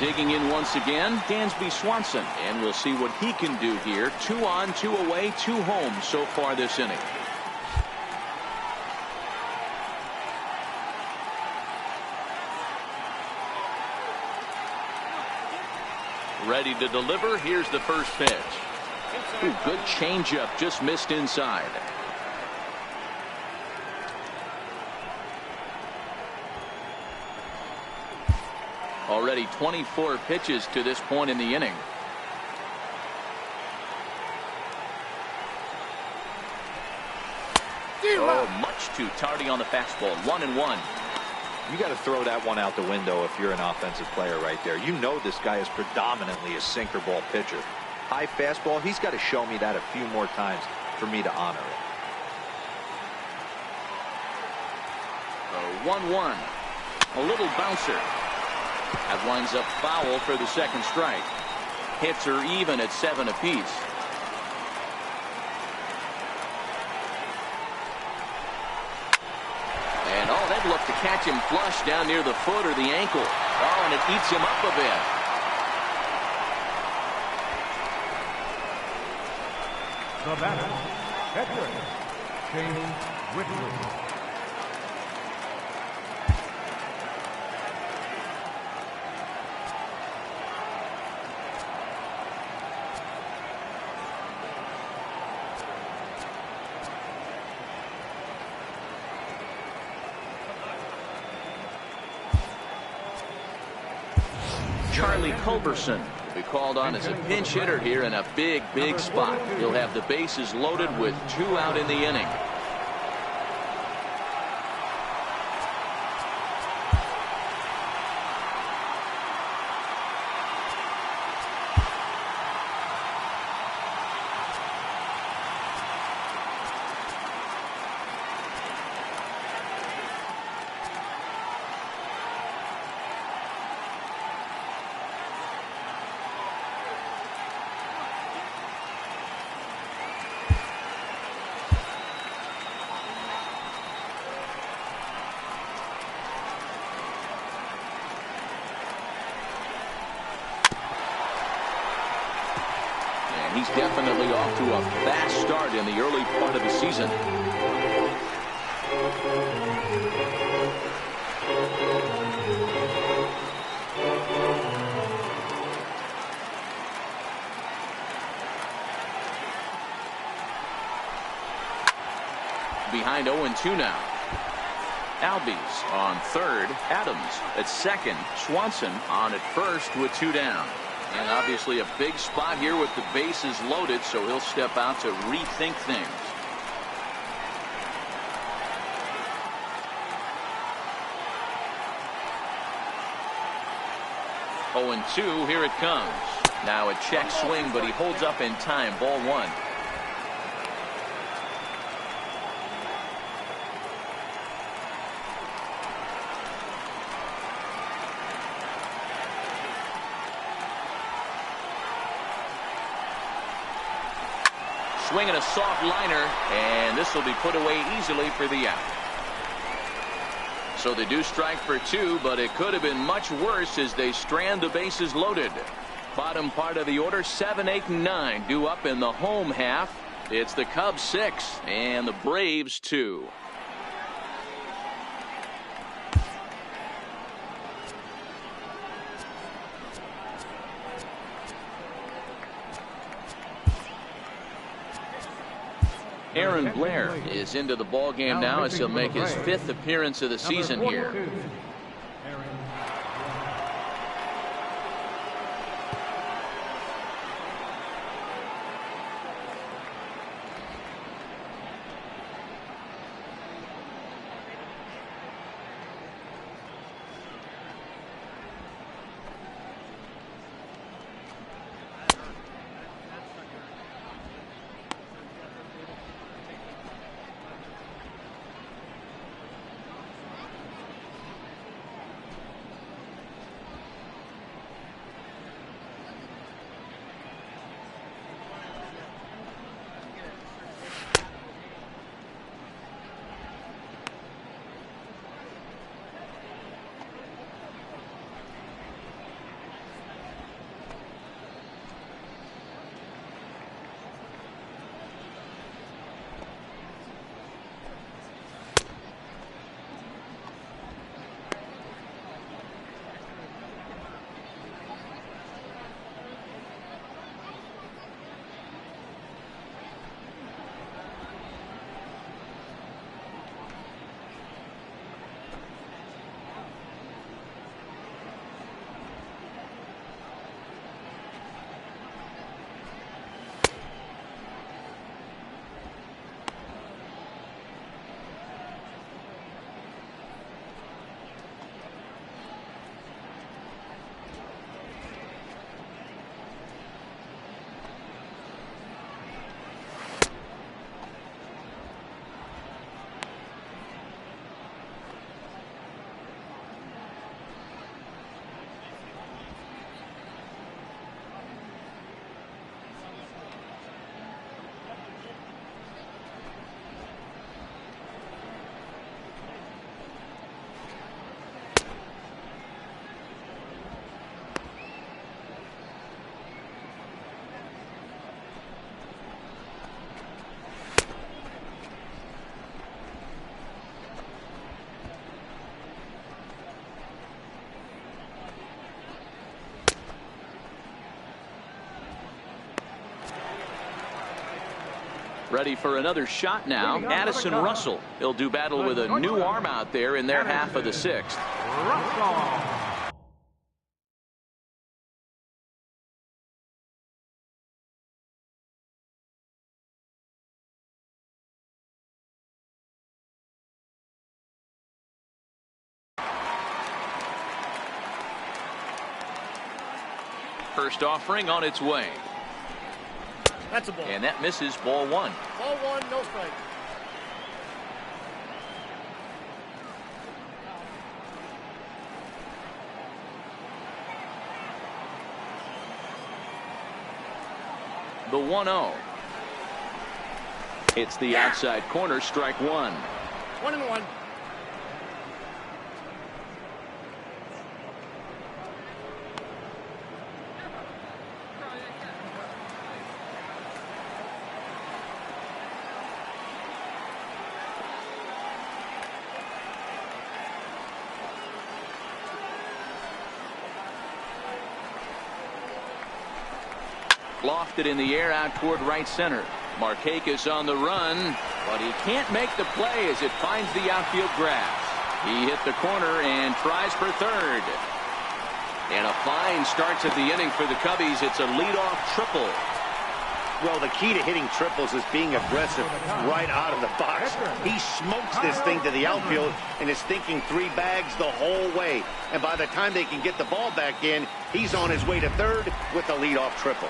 Speaker 1: Digging in once again, Dansby Swanson, and we'll see what he can do here. 2 on, 2 away, 2 home so far this inning. Ready to deliver. Here's the first pitch. Ooh, good changeup, just missed inside. Already 24 pitches to this point in the inning. Oh, much too tardy on the fastball. 1-1.
Speaker 3: You got to throw that one out the window if you're an offensive player right there. You know this guy is predominantly a sinker ball pitcher. High fastball, he's got to show me that a few more times for me to honor it.
Speaker 1: 1-1. A little bouncer. That winds up foul for the second strike. Hits are even at 7 apiece. And oh, they'd look to catch him flush down near the foot or the ankle. Oh, and it eats him up a bit.
Speaker 4: The batter, catcher, James Whitworth.
Speaker 1: Charlie Culberson Be called on as a pinch hitter here in a big spot. He'll have the bases loaded with 2 out in the inning. He's definitely off to a fast start in the early part of the season. Behind 0-2 now. Albies on third. Adams at second. Swanson on at first with 2 down. And obviously a big spot here with the bases loaded, so he'll step out to rethink things. 0-2, here it comes. Now a check swing, but he holds up in time. Ball 1. Swinging a soft liner, and this will be put away easily for the out. So they do strike for 2, but it could have been much worse as they strand the bases loaded. Bottom part of the order, 7, 8, and 9 due up in the home half. It's the Cubs 6 and the Braves 2. Aaron Blair is into the ball game now as he'll make his 5th appearance of the season here. Ready for another shot now. Addison Russell. He'll do battle with a new arm out there in their half of the 6th. First offering on its way.
Speaker 6: That's a ball.
Speaker 1: And that misses, ball one.
Speaker 6: Ball one, no strike.
Speaker 1: The 1-0. It's the outside corner, strike one.
Speaker 6: 1-1.
Speaker 1: Lofted in the air out toward right center. Markakis on the run, but he can't make the play as it finds the outfield grass. He hit the corner and tries for third. And a fine start to the inning for the Cubbies. It's a leadoff triple.
Speaker 2: Well, the key to hitting triples is being aggressive right out of the box. He smokes this thing to the outfield and is thinking 3 bags the whole way. And by the time they can get the ball back in, he's on his way to third with a leadoff triple.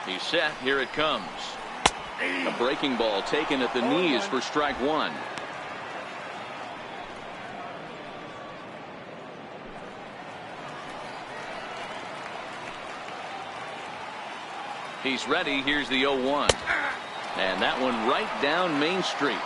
Speaker 1: He's set. Here it comes. A breaking ball taken at the knees for strike one. He's ready. Here's the 0-1. And that one right down Main Street.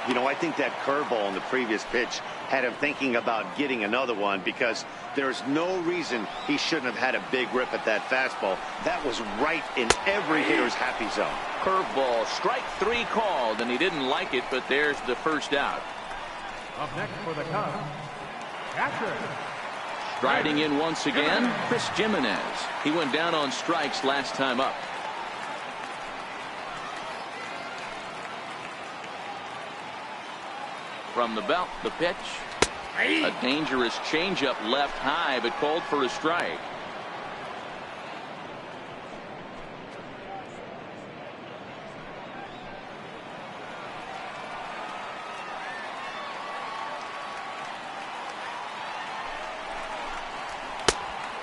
Speaker 2: You know, I think that curveball in the previous pitch had him thinking about getting another one, because there's no reason he shouldn't have had a big rip at that fastball. That was right in every hitter's happy zone.
Speaker 1: Curveball, strike 3 called, and he didn't like it, but there's the first out.
Speaker 4: Up next for the Cubs, catcher.
Speaker 1: Striding in once again, Chris Jimenez. He went down on strikes last time up. From the belt, the pitch. A dangerous changeup left high, but called for a strike.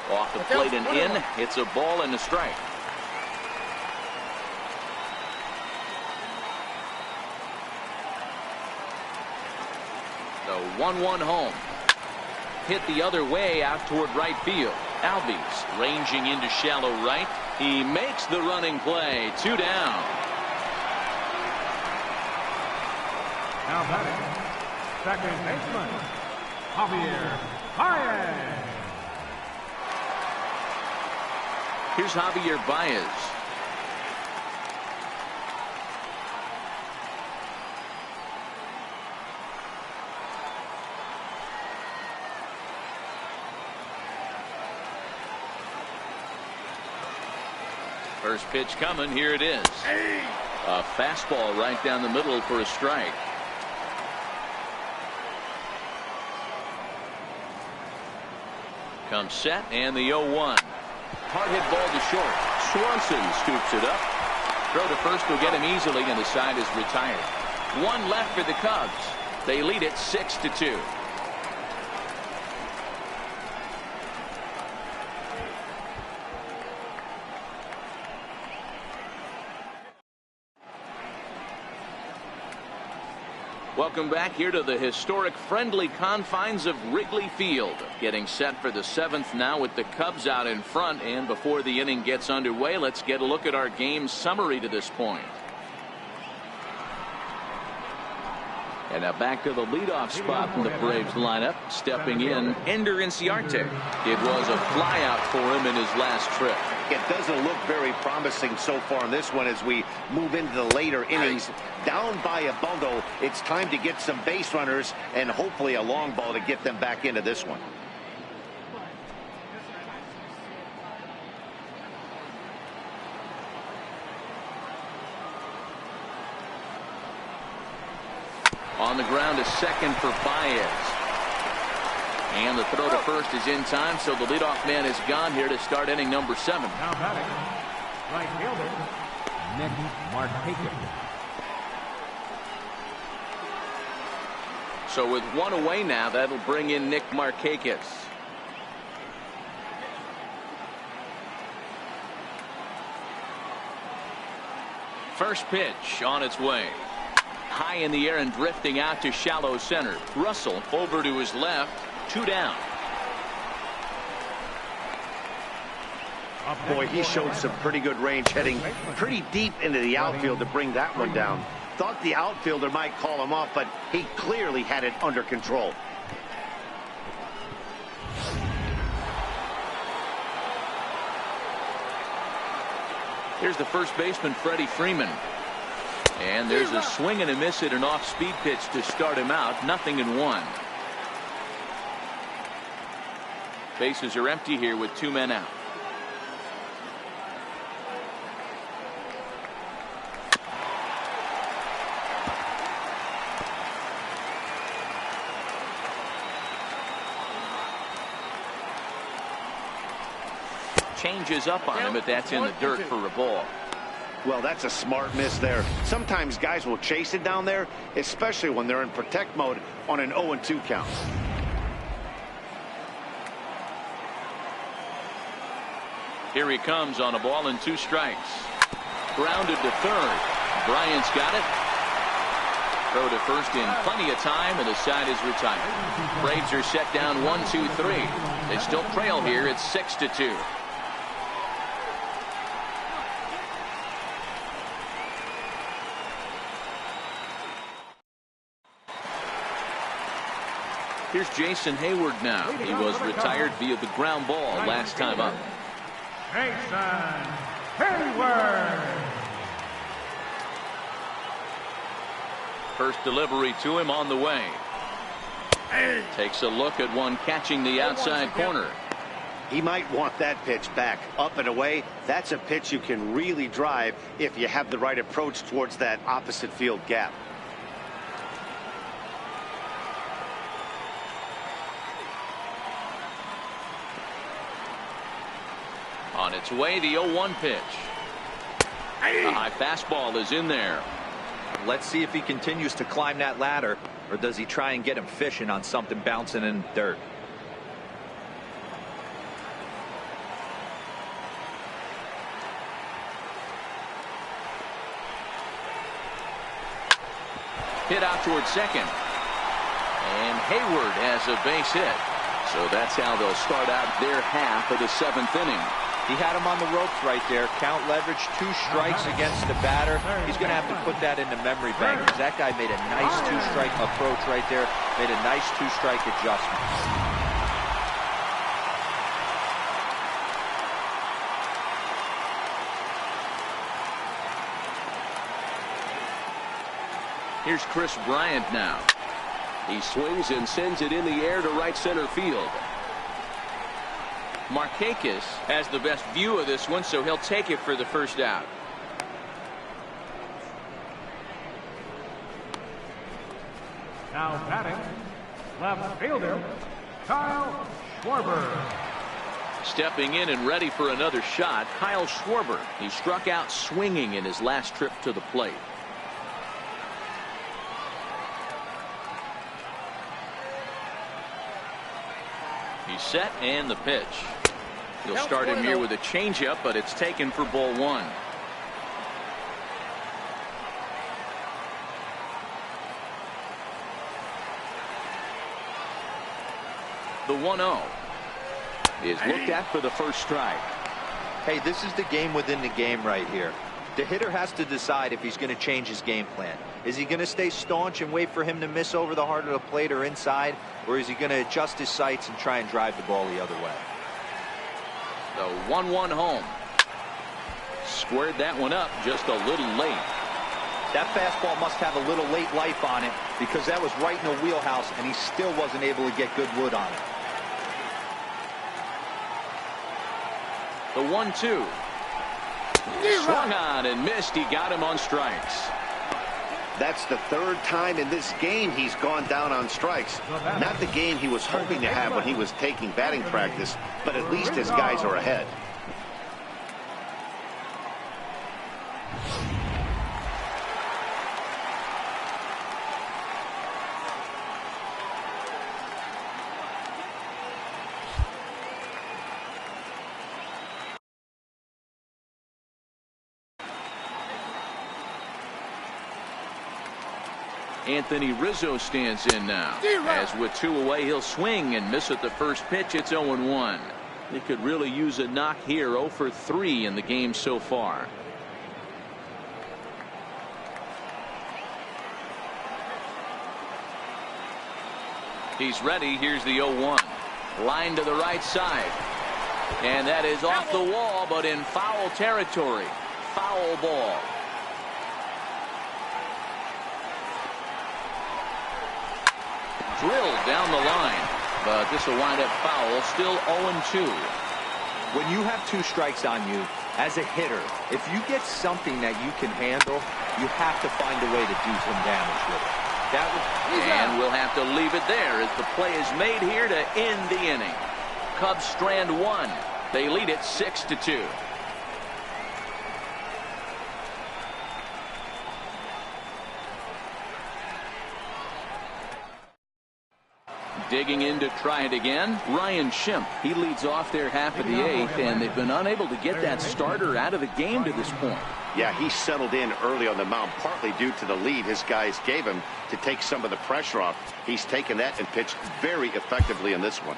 Speaker 1: Off the plate and in. It's a ball and a strike. The 1-1 home. Hit the other way out toward right field. Albies ranging into shallow right. He makes the running play. 2 down.
Speaker 4: Now batting, second baseman, Javier Baez.
Speaker 1: Here's Javier Baez. First pitch coming. Here it is. A fastball right down the middle for a strike. Comes set, and the 0-1. Hard hit ball to short. Swanson scoops it up. Throw to first will get him easily, and the side is retired. 1 left for the Cubs. They lead it 6-2. Welcome back here to the historic friendly confines of Wrigley Field. Getting set for the 7th now with the Cubs out in front. And before the inning gets underway, let's get a look at our game summary to this point. And now back to the leadoff spot in the Braves lineup. Stepping in, Ender Inciarte. It was a flyout for him in his last trip.
Speaker 2: It doesn't look very promising so far in this one as we move into the later innings. Down by a bundle, it's time to get some base runners and hopefully a long ball to get them back into this one.
Speaker 1: On the ground is second for Baez. And the throw to first is in time, so the leadoff man is gone here to start inning number 7.
Speaker 4: Now batting, right fielder, Nick Markakis.
Speaker 1: So with one away now, that'll bring in Nick Markakis. First pitch on its way. High in the air and drifting out to shallow center. Russell over to his left. 2 down.
Speaker 2: Boy, he showed some pretty good range, heading pretty deep into the outfield to bring that one down. Thought the outfielder might call him off, but he clearly had it under control.
Speaker 1: Here's the first baseman, Freddie Freeman. And there's a swing and a miss at an off-speed pitch to start him out. 0-1. Bases are empty here with 2 men out. Changes up on him, but that's in the dirt for a ball.
Speaker 2: Well, that's a smart miss there. Sometimes guys will chase it down there, especially when they're in protect mode on an 0-2 count.
Speaker 1: Here he comes on a ball and 2 strikes. Grounded to third. Bryant's got it. Throw to first in plenty of time, and the side is retired. Braves are set down 1-2-3. They still trail here. It's 6-2. Here's Jason Hayward now. He was retired via the ground ball last time up.
Speaker 4: Jason Hayward.
Speaker 1: First delivery to him on the way. Takes a look at one catching the outside corner.
Speaker 2: He might want that pitch back. Up and away, that's a pitch you can really drive if you have the right approach towards that opposite field gap.
Speaker 1: On its way, the 0-1 pitch. A high fastball is in there.
Speaker 3: Let's see if he continues to climb that ladder, or does he try and get him fishing on something bouncing in the dirt.
Speaker 1: Hit out towards second. And Hayward has a base hit. So that's how they'll start out their half of the 7th inning.
Speaker 3: He had him on the ropes right there. Count leverage, 2 strikes against the batter. He's going to have to put that into memory bank, because that guy made a nice 2-strike approach right there. Made a nice 2-strike adjustment.
Speaker 1: Here's Chris Bryant now.
Speaker 5: He swings and sends it in the air to right center field.
Speaker 1: Markakis has the best view of this one, so he'll take it for the first out.
Speaker 4: Now batting, left fielder, Kyle Schwarber.
Speaker 1: Stepping in and ready for another shot, Kyle Schwarber. He struck out swinging in his last trip to the plate. He's set, and the pitch. He'll start him here with a changeup, but it's taken for ball 1. The 1-0 is looked at for the first strike.
Speaker 3: Hey, this is the game within the game right here. The hitter has to decide if he's going to change his game plan. Is he going to stay staunch and wait for him to miss over the heart of the plate or inside, or is he going to adjust his sights and try and drive the ball the other way?
Speaker 1: The 1-1 home. Squared that one up just a little late.
Speaker 3: That fastball must have a little late life on it, because that was right in the wheelhouse and he still wasn't able to get good wood on it.
Speaker 1: The 1-2. Swung on and missed. He got him on strikes.
Speaker 2: That's the third time in this game he's gone down on strikes. Not the game he was hoping to have when he was taking batting practice, but at least his guys are ahead.
Speaker 1: Anthony Rizzo stands in now. As with 2 away, he'll swing and miss at the first pitch. It's 0-1. He could really use a knock here. 0 for 3 in the game so far. He's ready. Here's the 0-1. Line to the right side. And that is off the wall, but in foul territory. Foul ball. Drilled down the line, but this will wind up foul. Still 0-2.
Speaker 3: When you have 2 strikes on you, as a hitter, if you get something that you can handle, you have to find a way to do some damage with it.
Speaker 1: And we'll have to leave it there as the play is made here to end the inning. Cubs strand 1. They lead it 6-2. Digging in to try it again, Ryan Schimpf. He leads off their half of the 8th, and they've been unable to get that starter out of the game to this point.
Speaker 2: Yeah, he settled in early on the mound, partly due to the lead his guys gave him to take some of the pressure off. He's taken that and pitched very effectively in this one.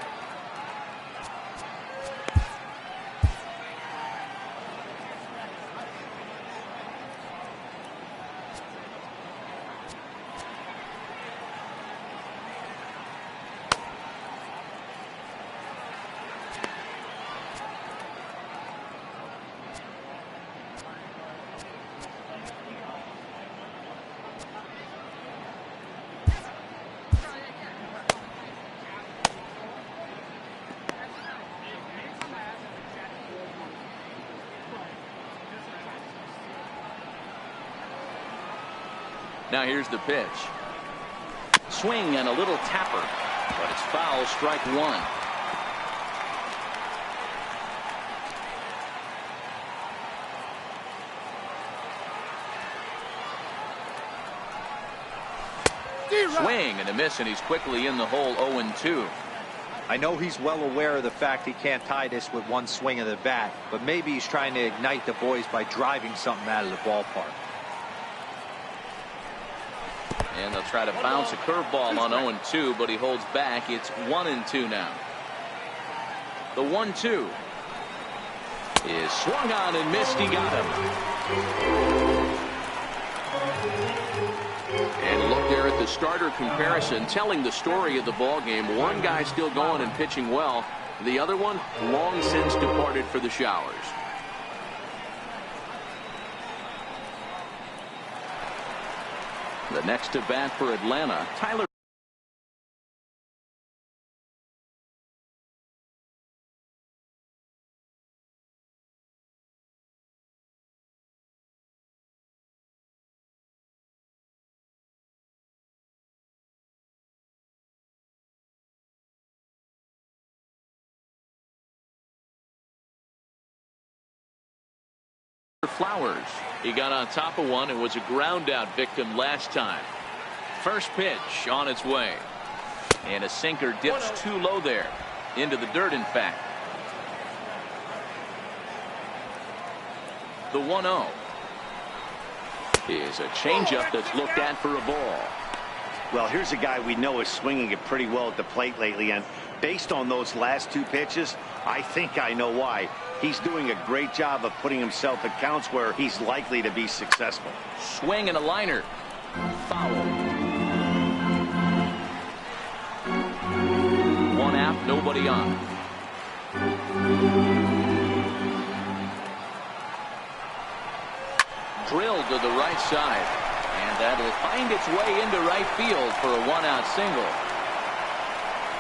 Speaker 1: Now here's the pitch. Swing and a little tapper, but it's foul. Strike 1. Swing and a miss, and he's quickly in the hole. 0-2.
Speaker 3: I know he's well aware of the fact he can't tie this with 1 swing of the bat, but maybe he's trying to ignite the boys by driving something out of the ballpark.
Speaker 1: And they'll try to bounce a curveball on 0-2, but he holds back. It's 1-2 now. The 1-2 is swung on and missed. He got him. And look there at the starter comparison, telling the story of the ball game. One guy still going and pitching well. The other one long since departed for the showers. The next to bat for Atlanta, Tyler. Flowers. He got on top of one and was a ground out victim last time. First pitch on its way, and a sinker dips too low there into the dirt. In fact, the 1-0 is a changeup that's looked at for a ball.
Speaker 2: Well, here's a guy we know is swinging it pretty well at the plate lately, and based on those last 2 pitches, I think I know why. He's doing a great job of putting himself in counts where he's likely to be successful.
Speaker 1: Swing and a liner. Foul. One out, nobody on. Drilled to the right side. And that'll find its way into right field for a one-out single.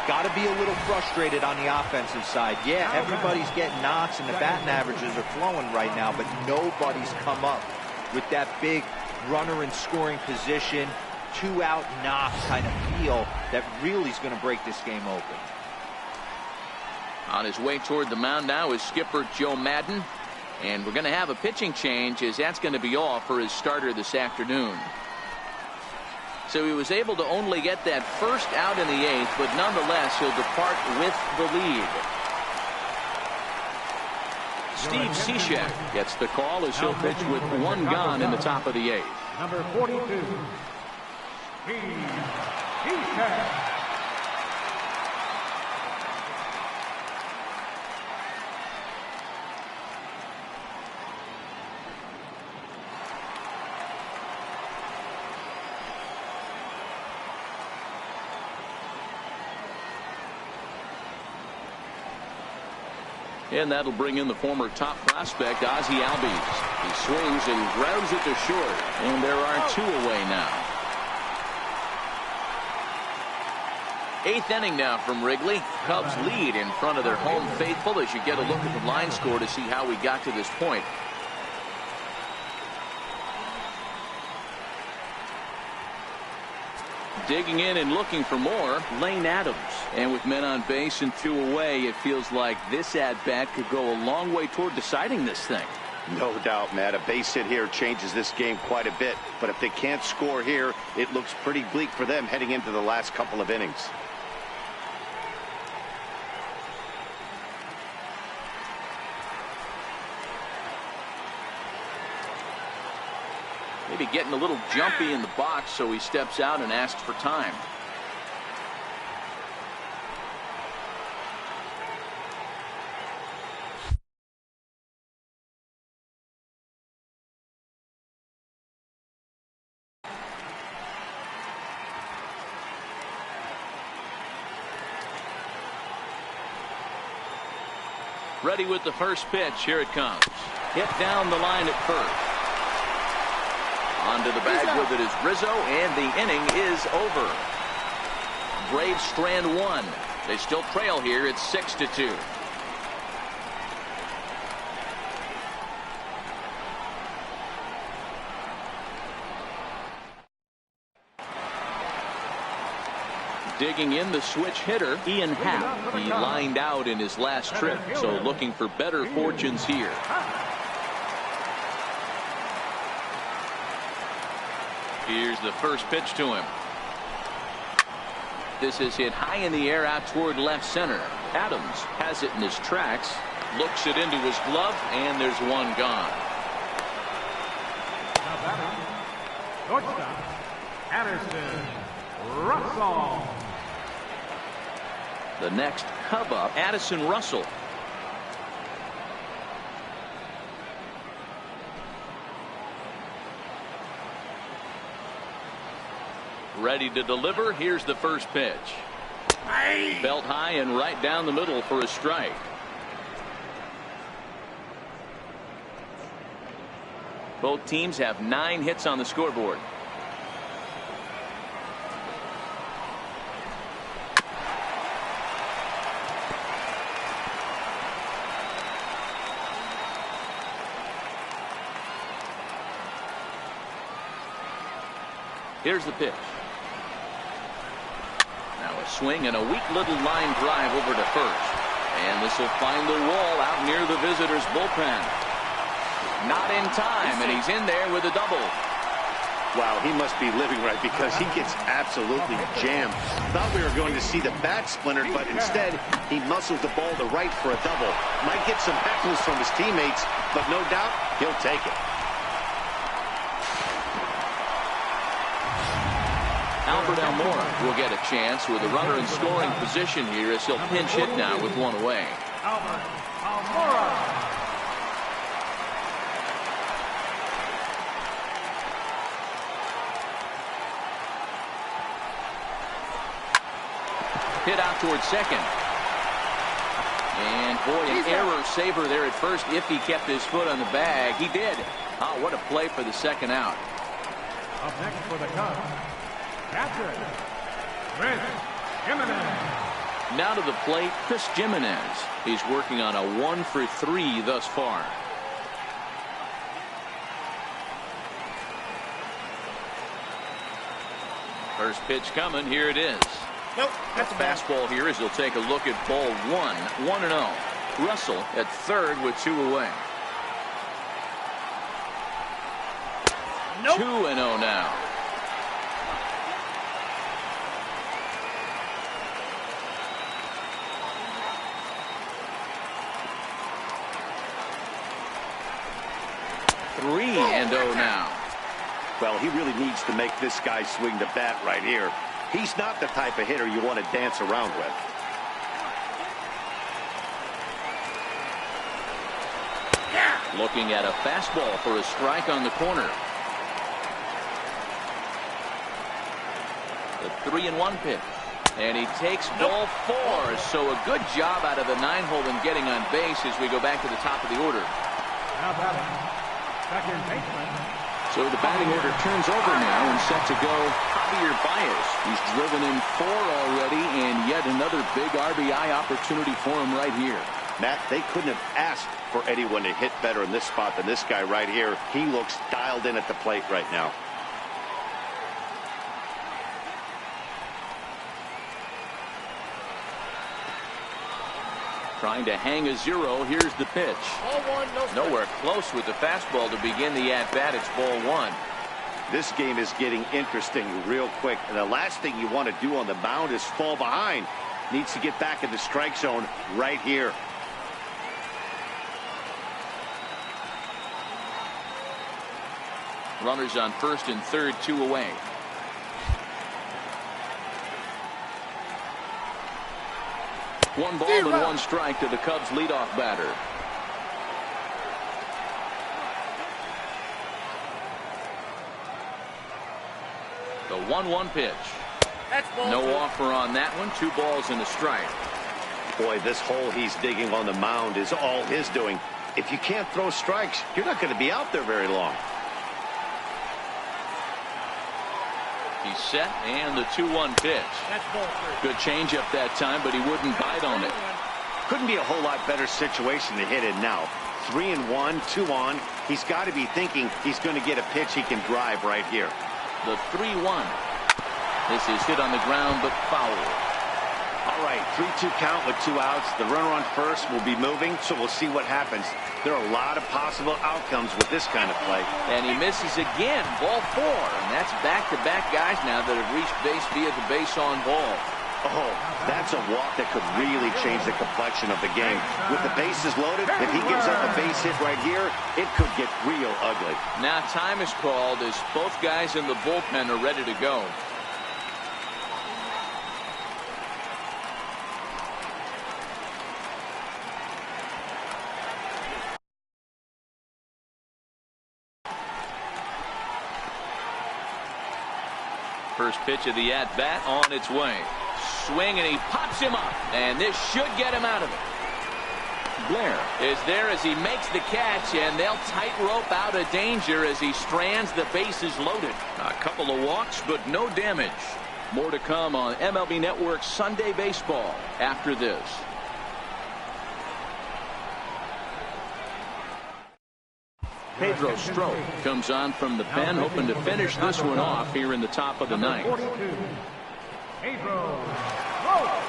Speaker 3: Got to be a little frustrated on the offensive side. Yeah, everybody's getting knocks and the batting averages are flowing right now, but nobody's come up with that big runner in scoring position, two-out knock kind of feel that really is going to break this game open.
Speaker 1: On his way toward the mound now is skipper Joe Madden. And we're going to have a pitching change, as that's going to be all for his starter this afternoon. So he was able to only get that first out in the 8th, but nonetheless he'll depart with the lead. Steve Cishek gets the call as he'll pitch with one gone in the top of the 8th.
Speaker 4: Number 42, Steve Cishek.
Speaker 1: And that'll bring in the former top prospect, Ozzie Albies. He swings and grounds it to short. And there are two away now. 8th inning now from Wrigley. Cubs lead in front of their home faithful as you get a look at the line score to see how we got to this point. Digging in and looking for more, Lane Adams. And with men on base and 2 away, it feels like this at-bat could go a long way toward deciding this thing.
Speaker 2: No doubt, Matt. A base hit here changes this game quite a bit. But if they can't score here, it looks pretty bleak for them heading into the last couple of innings.
Speaker 1: Maybe getting a little jumpy in the box, so he steps out and asks for time. Ready with the first pitch. Here it comes. Hit down the line at first. Onto the bag with it is Rizzo, and the inning is over. Braves strand 1. They still trail here. It's 6-2. Digging in the switch hitter, Ian Happ. He lined out in his last trip, so looking for better fortunes here. Here's the first pitch to him. This is hit high in the air out toward left center. Adams has it in his tracks, looks it into his glove, and there's one gone.
Speaker 4: Shortstop, Addison Russell.
Speaker 1: The next Cub up, Addison Russell. Ready to deliver. Here's the first pitch. Belt high and right down the middle for a strike. Both teams have 9 hits on the scoreboard. Here's the pitch. Now a swing and a weak little line drive over to first. And this will find the wall out near the visitors' bullpen. Not in time, and he's in there with a double.
Speaker 2: Wow, he must be living right because he gets absolutely jammed. Thought we were going to see the bat splintered, but instead he muscles the ball to right for a double. Might get some heckles from his teammates, but no doubt he'll take it.
Speaker 1: Albert Almora will get a chance with a runner in scoring position here as he'll pinch hit now with 1 away.
Speaker 4: Albert Almora.
Speaker 1: Hit out towards second. And boy, an error saver there at first if he kept his foot on the bag. He did. Oh, what a play for the second out.
Speaker 4: Up next for the Cubs, catcher, Chris Jimenez.
Speaker 1: Now to the plate, Chris Jimenez. He's working on a 1-for-3 thus far. First pitch coming. Here it is.
Speaker 6: Nope, that's a
Speaker 1: Fastball here as he'll take a look at ball 1-0. Russell at third with 2 away.
Speaker 6: Nope.
Speaker 1: 2-0 now. Three and 0 now.
Speaker 2: Well, he really needs to make this guy swing the bat right here. He's not the type of hitter you want to dance around with.
Speaker 1: Looking at a fastball for a strike on the corner. The 3-1 pitch. And he takes ball 4. So a good job out of the 9-hole in getting on base as we go back to the top of the order.
Speaker 4: Now batting, second baseman.
Speaker 1: So the batting order turns over now and set to go Javier Baez. He's driven in 4 already, and yet another big RBI opportunity for him right here.
Speaker 2: Matt, they couldn't have asked for anyone to hit better in this spot than this guy right here. He looks dialed in at the plate right now.
Speaker 1: Trying to hang a 0. Here's the pitch.
Speaker 6: Ball 1, no strike.
Speaker 1: Nowhere close with the fastball to begin the at-bat. It's ball 1.
Speaker 2: This game is getting interesting real quick, and the last thing you want to do on the mound is fall behind. Needs to get back in the strike zone right here.
Speaker 1: Runners on first and third, 2 away. One ball and 1 strike to the Cubs leadoff batter. The 1-1 pitch.
Speaker 6: That's ball
Speaker 1: No
Speaker 6: 2.
Speaker 1: offer on that one. 2 balls and a strike.
Speaker 2: Boy, this hole he's digging on the mound is all his doing. If you can't throw strikes, you're not going to be out there very long.
Speaker 1: He's set, and the 2-1 pitch.
Speaker 6: That's ball 3.
Speaker 1: Good changeup that time, but he wouldn't bite on it.
Speaker 2: Couldn't be a whole lot better situation to hit in now. 3-1, 2 on. He's got to be thinking he's going to get a pitch he can drive right here.
Speaker 1: The 3-1. This is hit on the ground, but foul.
Speaker 2: All right, 3-2 count with 2 outs. The runner on first will be moving, so we'll see what happens. There are a lot of possible outcomes with this kind of play.
Speaker 1: And he misses again. Ball 4. And that's back-to-back guys now that have reached base via the base on ball.
Speaker 2: Oh, that's a walk that could really change the complexion of the game. With the bases loaded, if he gives up a base hit right here, it could get real ugly.
Speaker 1: Now time is called as both guys in the bullpen are ready to go. First pitch of the at-bat on its way. Swing, and he pops him up. And this should get him out of it. Blair is there as he makes the catch, and they'll tightrope out of danger as he strands the bases loaded. A couple of walks, but no damage. More to come on MLB Network's Sunday Baseball after this. Pedro Strop comes on from the pen, hoping to finish this one off here in the top of the ninth.
Speaker 4: 42, Pedro Strop.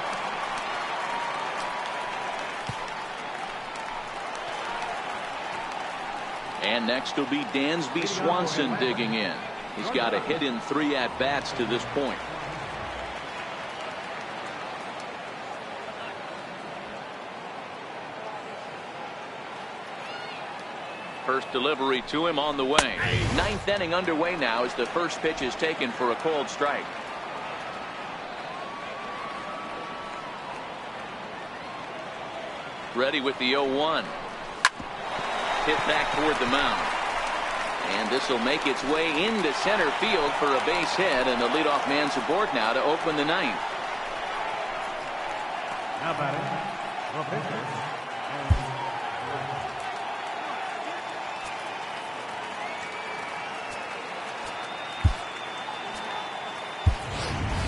Speaker 1: And next will be Dansby Swanson digging in. He's got a hit in 3 at-bats to this point. First delivery to him on the way. 9th inning underway now as the first pitch is taken for a cold strike. Ready with the 0-1. Hit back toward the mound. And this will make its way into center field for a base hit, and the leadoff man's aboard now to open the ninth.
Speaker 4: Now batting, the pitcher.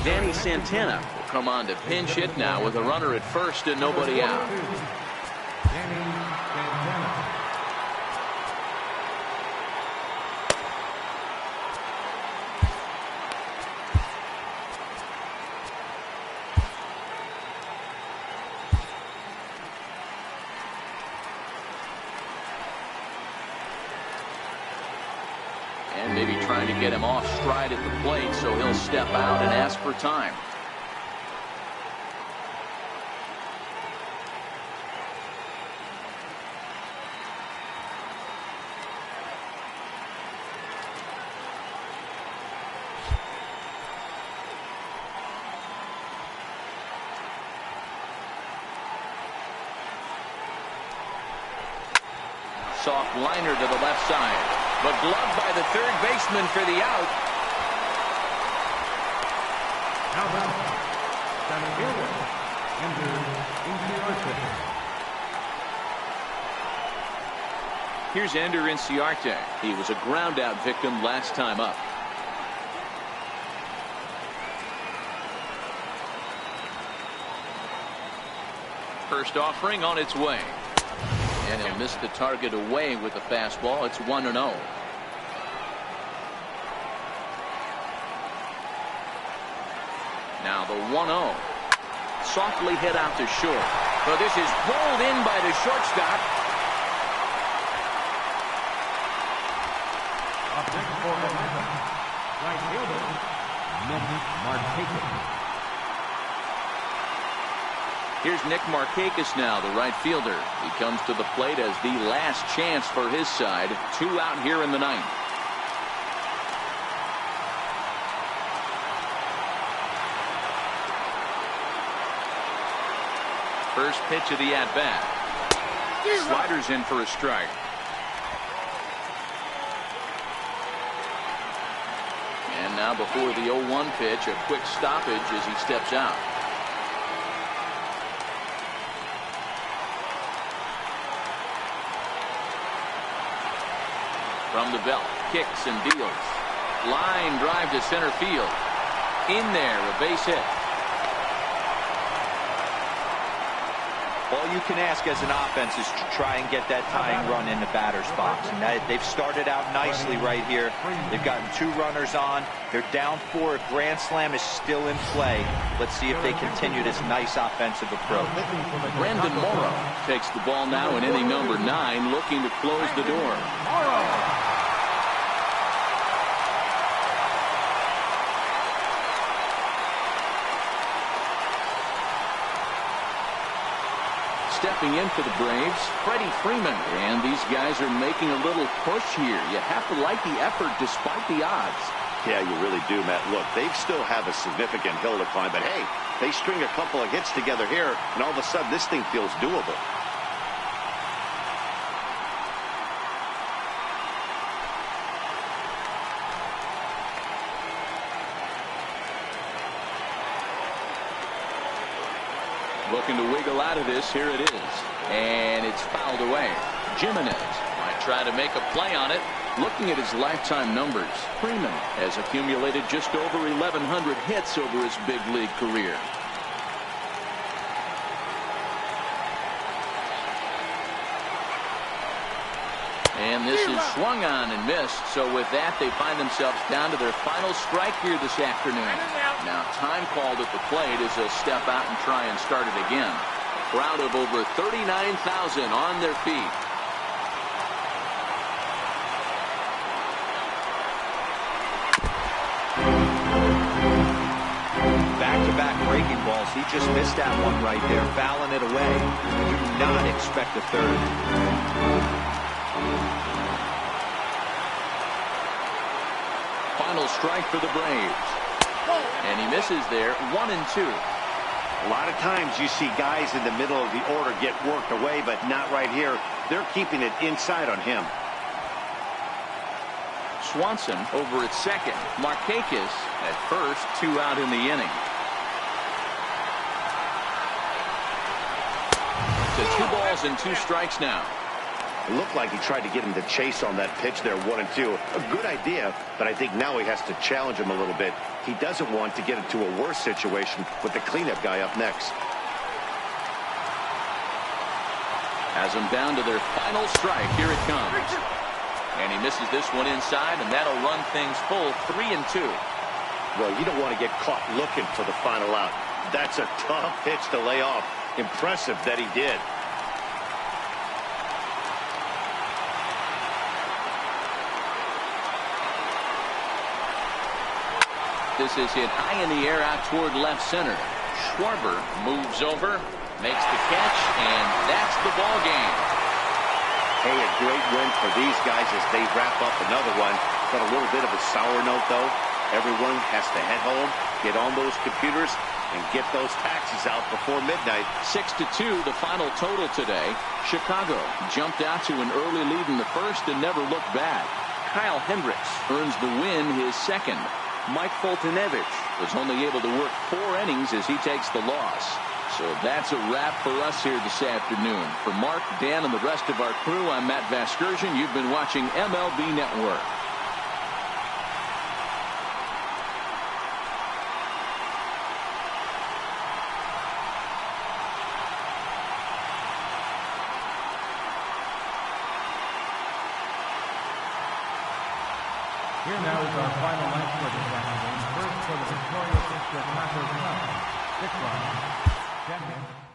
Speaker 1: Danny Santana will come on to pinch hit now with a runner at first and nobody out.
Speaker 4: Danny Santana.
Speaker 1: And maybe trying to get him off stride at the plate, so he'll step out and ask for time. Soft liner to the left side. But gloved by the third baseman for the out.
Speaker 4: Now then, center fielder, Ender Inciarte.
Speaker 1: Here's Ender Inciarte. He was a ground out victim last time up. First offering on its way. And he'll miss the target away with the fastball. It's 1-0. Now the 1-0. Softly hit out to short. So this is pulled in by the shortstop.
Speaker 4: Up next for Atlanta, right fielder, Nick Markakis.
Speaker 1: Here's Nick Markakis now, the right fielder. He comes to the plate as the last chance for his side. 2 out here in the ninth. First pitch of the at-bat. Sliders in for a strike. And now before the 0-1 pitch, a quick stoppage as he steps out. From the belt, kicks and deals. Line drive to center field. In there, a base hit.
Speaker 3: All you can ask as an offense is to try and get that tying run in the batter's box. And they've started out nicely right here. They've gotten 2 runners on. They're down 4. A grand slam is still in play. Let's see if they continue this nice offensive approach.
Speaker 1: Brandon Morrow takes the ball now in inning number 9, looking to close the door. Stepping in for the Braves, Freddie Freeman. And these guys are making a little push here. You have to like the effort despite the odds.
Speaker 2: Yeah, you really do, Matt. Look, they still have a significant hill to climb, but hey, they string a couple of hits together here, and all of a sudden this thing feels doable.
Speaker 1: Looking to wiggle out of this. Here it is. And it's fouled away. Jimenez might try to make a play on it. Looking at his lifetime numbers, Freeman has accumulated just over 1,100 hits over his big league career. And this is swung on and missed. So with that, they find themselves down to their final strike here this afternoon. Now, time called at the plate is a step out and try and start it again. A crowd of over 39,000 on their feet.
Speaker 3: Back-to-back breaking balls. He just missed that one right there, fouling it away. Do not expect a third.
Speaker 1: Final strike for the Braves. And he misses there. 1-2.
Speaker 2: A lot of times you see guys in the middle of the order get worked away, but not right here. They're keeping it inside on him.
Speaker 1: Swanson over at second. Markakis at first. 2 out in the inning. to 2 balls and 2 strikes now.
Speaker 2: It looked like he tried to get him to chase on that pitch there, 1-2. A good idea, but I think now he has to challenge him a little bit. He doesn't want to get into a worse situation with the cleanup guy up next.
Speaker 1: Has them down to their final strike. Here it comes. And he misses this one inside, and that'll run things full 3-2.
Speaker 2: Well, you don't want to get caught looking for the final out. That's a tough pitch to lay off. Impressive that he did.
Speaker 1: This is hit high in the air out toward left center. Schwarber moves over, makes the catch, and that's the ball game.
Speaker 2: Hey, a great win for these guys as they wrap up another one. But a little bit of a sour note, though. Everyone has to head home, get on those computers, and get those taxes out before midnight.
Speaker 1: 6-2, the final total today. Chicago jumped out to an early lead in the first and never looked back. Kyle Hendricks earns the win, his second. Mike Foltynewicz was only able to work 4 innings as he takes the loss. So that's a wrap for us here this afternoon. For Mark, Dan, and the rest of our crew, I'm Matt Vasgersian. You've been watching MLB Network.
Speaker 4: Here now is our final line for this afternoon. First for the victorious Chicago Cubs, 6 runs, 10 hits.